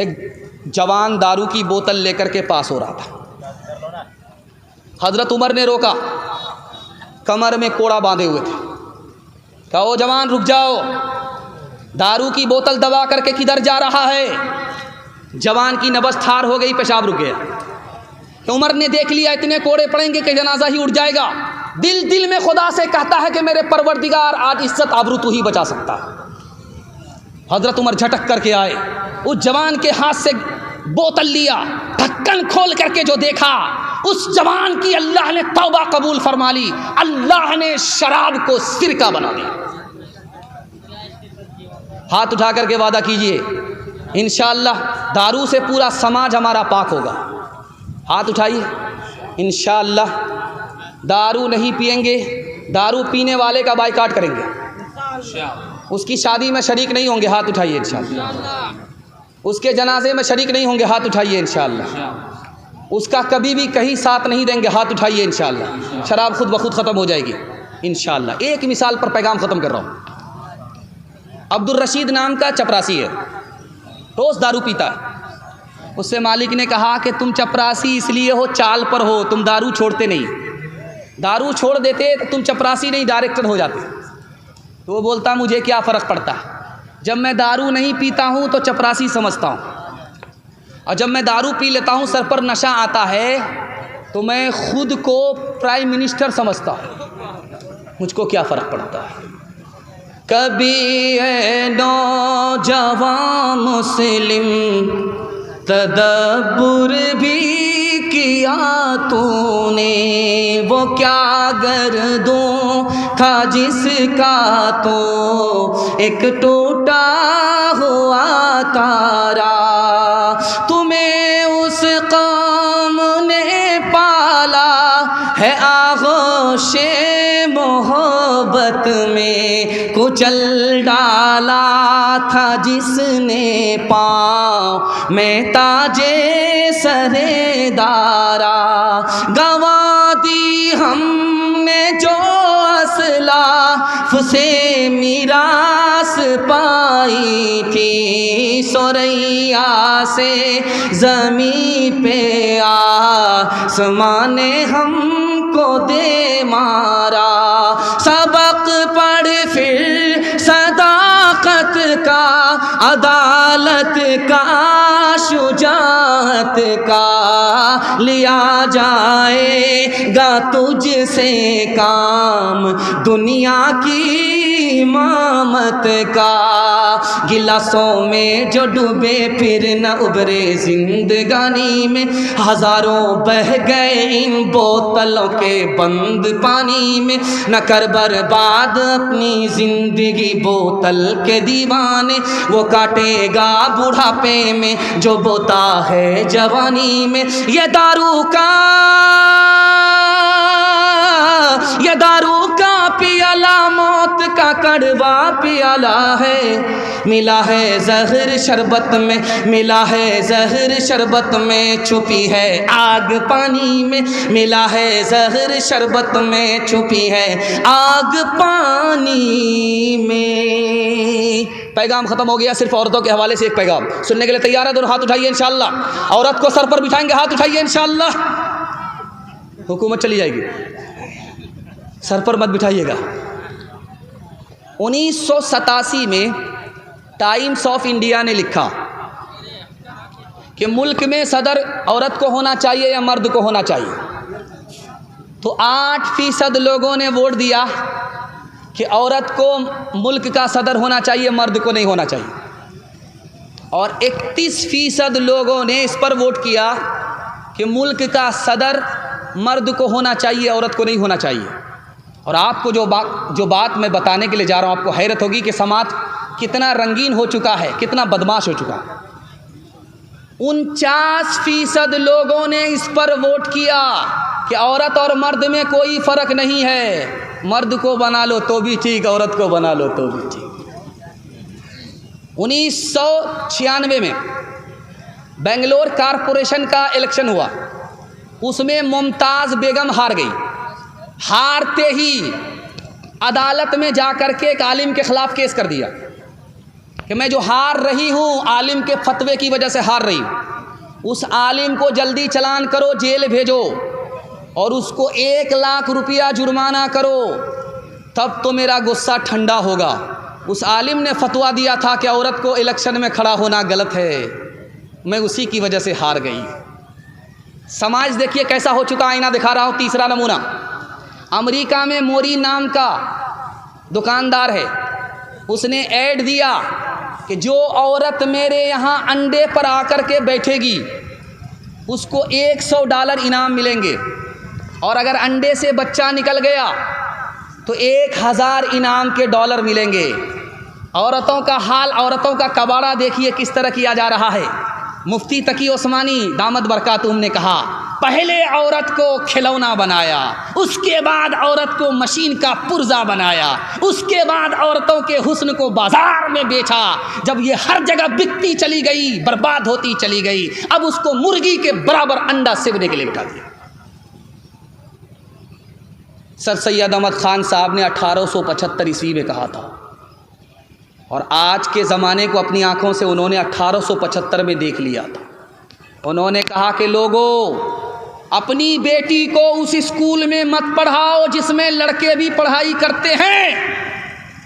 एक जवान दारू की बोतल लेकर के पास हो रहा था, हजरत उमर ने रोका, कमर में कोड़ा बांधे हुए थे। कहा ओ जवान रुक जाओ, दारू की बोतल दबा करके किधर जा रहा है। जवान की नब्ज़ ठार हो गई, पेशाब रुक गया। तो उमर ने देख लिया इतने कोड़े पड़ेंगे कि जनाजा ही उठ जाएगा। दिल में खुदा से कहता है कि मेरे परवरदिगार, आज इज्जत आबरू तू ही बचा सकता है। हजरत उमर झटक करके आए, उस जवान के हाथ से बोतल लिया, ढक्कन खोल करके जो देखा, उस जवान की अल्लाह ने तौबा कबूल फरमा ली। अल्लाह ने शराब को सिरका बना दिया। हाथ उठा करके वादा कीजिए, इंशाअल्लाह दारू से पूरा समाज हमारा पाक होगा। हाथ उठाइए, इंशाअल्लाह दारू नहीं पिएंगे, दारू पीने वाले का बाइकाट करेंगे, उसकी शादी में शरीक नहीं होंगे। हाथ उठाइए इंशाअल्लाह। उसके जनाजे में शरीक नहीं होंगे। हाथ उठाइए इंशाअल्लाह। उसका कभी भी कहीं साथ नहीं देंगे। हाथ उठाइए इंशाअल्लाह। शराब खुद ब खुद ख़त्म हो जाएगी इंशाअल्लाह। एक मिसाल पर पैगाम ख़त्म कर रहा हूँ। अब्दुल रशीद नाम का चपरासी है, रोज़ दारू पीता है। उससे मालिक ने कहा कि तुम चपरासी इसलिए हो, चाल पर हो, तुम दारू छोड़ते नहीं। दारू छोड़ देते तो तुम चपरासी नहीं डायरेक्टर हो जाते। तो वो बोलता मुझे क्या फ़र्क पड़ता है, जब मैं दारू नहीं पीता हूँ तो चपरासी समझता हूँ, और जब मैं दारू पी लेता हूँ सर पर नशा आता है तो मैं खुद को प्राइम मिनिस्टर समझता हूँ, मुझको क्या फ़र्क पड़ता है। कभी है नौजवान मुस्लिम तदब्बुर भी किया तूने, वो क्या गर्दों था जिसका तो एक टूटा हुआ तारा, तुम्हें उस कौम ने पाला है आगोशे मोहब्बत में, कुचल डाला था जिसने पाँव में ताजे सरे दारा, गवा दी हमने जो असलाफ से मीरास पाई थी, सोरैया से ज़मी पे आसमान ने हमको दे मारा, सबक पढ़ फिर सदाकत का, अदालत का, शुजाअत का, लिया जाएगा तुझसे काम दुनिया की इमामत का, गिलासों में जो डूबे फिर न उभरे जिंदगानी में, हजारों बह गए इन बोतलों के बंद पानी में, न कर बर्बाद अपनी जिंदगी बोतल के दीवाने, वो काटेगा बुढ़ापे में जो बोता है जवानी में, ये दारू का पियाला मौत का कड़वा पियाला है, मिला है जहर शरबत में, मिला है जहर शरबत में, छुपी है आग पानी में, मिला है जहर शरबत में, छुपी है आग पानी में। पैगाम ख़त्म हो गया। सिर्फ औरतों के हवाले से एक पैगाम सुनने के लिए तैयार है? दोनों हाथ उठाइए इंशाअल्लाह। औरत को सर पर बिठाएंगे, हाथ उठाइए इंशाअल्लाह। हुकूमत चली जाएगी, सर पर मत बिठाइएगा। 1987 में टाइम्स ऑफ इंडिया ने लिखा कि मुल्क में सदर औरत को होना चाहिए या मर्द को होना चाहिए, तो 8% लोगों ने वोट दिया कि औरत को मुल्क का सदर होना चाहिए, मर्द को नहीं होना चाहिए, और 31% लोगों ने इस पर वोट किया कि मुल्क का सदर मर्द को होना चाहिए, औरत को नहीं होना चाहिए। और आपको जो बात मैं बताने के लिए जा रहा हूँ, आपको हैरत होगी कि समाज कितना रंगीन हो चुका है, कितना बदमाश हो चुका है। 49% लोगों ने इस पर वोट किया कि औरत और मर्द में कोई फ़र्क नहीं है, मर्द को बना लो तो भी ठीक, औरत को बना लो तो भी ठीक। 1996 में बेंगलोर कारपोरेशन का इलेक्शन हुआ, उसमें मुमताज़ बेगम हार गई। हारते ही अदालत में जा कर के एक आलिम के ख़िलाफ़ केस कर दिया कि मैं जो हार रही हूँ, आलिम के फतवे की वजह से हार रही हूँ, उस आलिम को जल्दी चालान करो, जेल भेजो और उसको 1 लाख रुपया जुर्माना करो, तब तो मेरा गुस्सा ठंडा होगा। उस आलिम ने फतवा दिया था कि औरत को इलेक्शन में खड़ा होना गलत है, मैं उसी की वजह से हार गई। समाज देखिए कैसा हो चुका, आईना दिखा रहा हूँ। तीसरा नमूना, अमेरिका में मोरी नाम का दुकानदार है, उसने ऐड दिया कि जो औरत मेरे यहाँ अंडे पर आकर के बैठेगी उसको $100 इनाम मिलेंगे, और अगर अंडे से बच्चा निकल गया तो 1000 इनाम के डॉलर मिलेंगे। औरतों का हाल, औरतों का कबाड़ा देखिए किस तरह किया जा रहा है। मुफ्ती तकी उस्मानी दामद बरकातुहूम ने कहा, पहले औरत को खिलौना बनाया, उसके बाद औरत को मशीन का पुर्जा बनाया, उसके बाद औरतों के हुस्न को बाजार में बेचा। जब ये हर जगह बिकती चली गई, बर्बाद होती चली गई, अब उसको मुर्गी के बराबर अंडा सेवने के लिए बिठा दिया। सर सैयद अहमद ख़ान साहब ने 1875 ईस्वी में कहा था, और आज के ज़माने को अपनी आँखों से उन्होंने 1875 में देख लिया था। उन्होंने कहा कि लोगों, अपनी बेटी को उस स्कूल में मत पढ़ाओ जिसमें लड़के भी पढ़ाई करते हैं।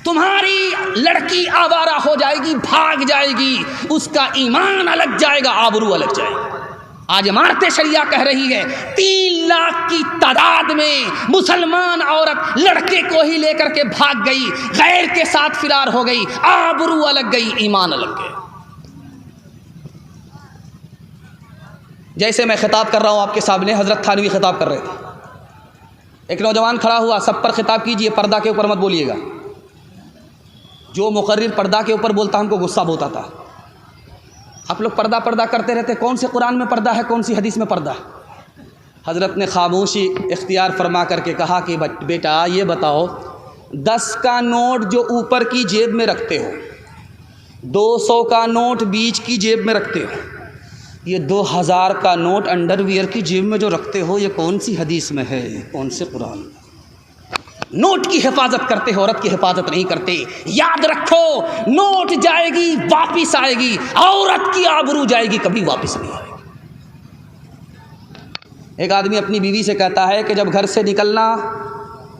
तुम्हारी लड़की आवारा हो जाएगी, भाग जाएगी, उसका ईमान अलग जाएगा, आबरू अलग जाएगी। आज इमारत शरिया कह रही है 3 लाख की तादाद में मुसलमान औरत लड़के को ही लेकर के भाग गई, गैर के साथ फिरार हो गई, आबरू अलग गई, ईमान अलग गया। जैसे मैं खिताब कर रहा हूँ आपके सामने, हजरत थानवी खिताब कर रहे थे। एक नौजवान खड़ा हुआ, सब पर खिताब कीजिए, पर्दा के ऊपर मत बोलिएगा। जो मुकर्रिर पर्दा के ऊपर बोलता हमको गुस्सा बहुत आता है। आप लोग पर्दा पर्दा करते रहते, कौन से कुरान में पर्दा है, कौन सी हदीस में पर्दा है। हजरत ने खामोशी इख्तियार फरमा करके कहा कि बेटा ये बताओ, 10 का नोट जो ऊपर की जेब में रखते हो, 200 का नोट बीच की जेब में रखते हो, ये 2000 का नोट अंडरवियर की जेब में जो रखते हो, ये कौन सी हदीस में है, कौन से कुरान में? नोट की हिफाजत करते हो, औरत की हिफाजत नहीं करते। याद रखो, नोट जाएगी वापिस आएगी, औरत की आबरू जाएगी कभी वापिस नहीं आएगी। एक आदमी अपनी बीवी से कहता है कि जब घर से निकलना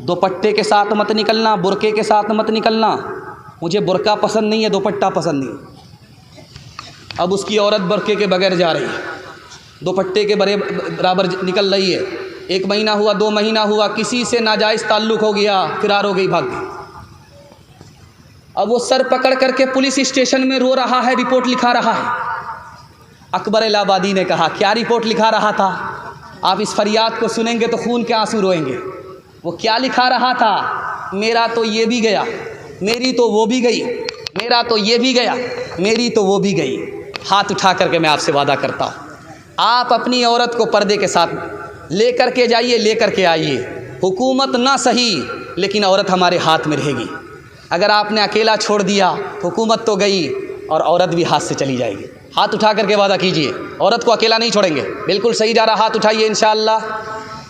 दुपट्टे के साथ मत निकलना, बुरके के साथ मत निकलना, मुझे बुरका पसंद नहीं है, दुपट्टा पसंद नहीं। अब उसकी औरत बुरके के बगैर जा रही है, दुपट्टे के बराबर निकल रही है। 1 महीना हुआ, 2 महीना हुआ, किसी से नाजायज़ ताल्लुक़ हो गया, फिरार हो गई, भाग गई। अब वो सर पकड़ करके पुलिस स्टेशन में रो रहा है, रिपोर्ट लिखा रहा है। अकबर इलाहाबादी ने कहा, क्या रिपोर्ट लिखा रहा था? आप इस फरियाद को सुनेंगे तो खून के आंसू रोएंगे। वो क्या लिखा रहा था? मेरा तो ये भी गया, मेरी तो वो भी गई, मेरा तो ये भी गया, मेरी तो वो भी गई। हाथ उठा करके मैं आपसे वादा करता हूँ, आप अपनी औरत को पर्दे के साथ लेकर के जाइए, लेकर के आइए। हुकूमत ना सही, लेकिन औरत हमारे हाथ में रहेगी। अगर आपने अकेला छोड़ दिया, हुकूमत तो गई और औरत भी हाथ से चली जाएगी। हाथ उठा करके वादा कीजिए, औरत को अकेला नहीं छोड़ेंगे। बिल्कुल सही जा रहा, हाथ उठाइए इंशाअल्लाह।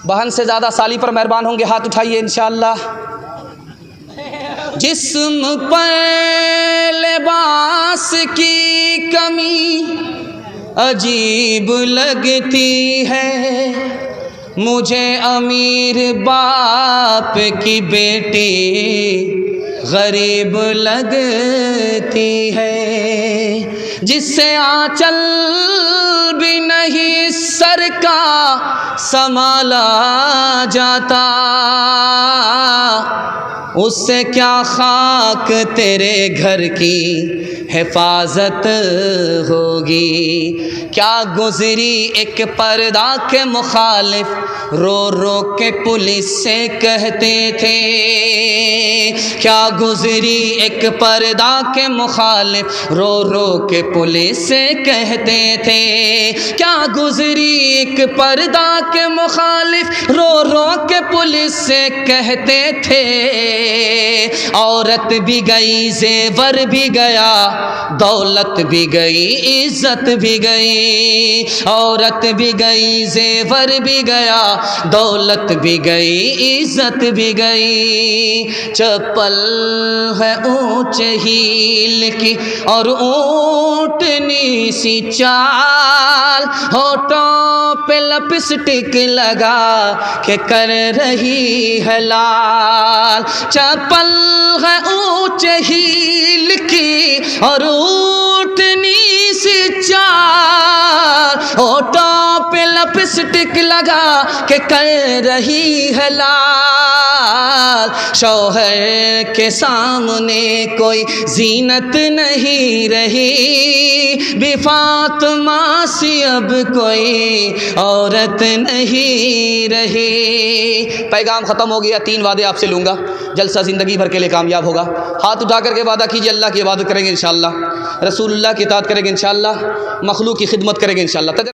बहन से ज़्यादा साली पर मेहरबान होंगे, हाथ उठाइए इंशाअल्लाह। जिस्म पर लिबास की कमी अजीब लगती है, मुझे अमीर बाप की बेटी गरीब लगती है। जिससे आंचल भी नहीं सर का संभाला जाता, उससे क्या खाक तेरे घर की हिफाजत होगी। क्या गुजरी एक पर्दा के मुखालिफ रो रो के पुलिस से कहते थे, क्या गुजरी एक पर्दा के मुखालिफ रो रो के पुलिस से कहते थे, क्या गुजरी एक पर्दा के मुखालिफ रो रो के पुलिस से कहते थे। औरत भी गई, जेवर भी गया, दौलत भी गई, इज्जत भी गई। औरत भी गई, जेवर भी गया, दौलत भी गई, इज्जत भी गई। चप्पल है ऊंचे हील की और ऊंटनी सी चाल, होठों पे लिपस्टिक लगा के कर रही है लाल। चप्पल है ऊंचे हील की और ऊंटनी सी चाल, होठों पे लिपस्टिक लगा के कर रही है लाल। शौहर के सामने कोई जीनत नहीं रही, बेफातिमा सी अब कोई औरत नहीं रही। पैगाम ख़त्म हो गया। 3 वादे आपसे लूँगा, जलसा ज़िंदगी भर के लिए कामयाब होगा। हाथ उठा करके वादा कीजिए, अल्लाह की इबादत करेंगे इंशाअल्लाह, रसूलुल्लाह की इताअत करेंगे इंशाअल्लाह, मखलूक की खिदमत करेंगे इंशाअल्लाह।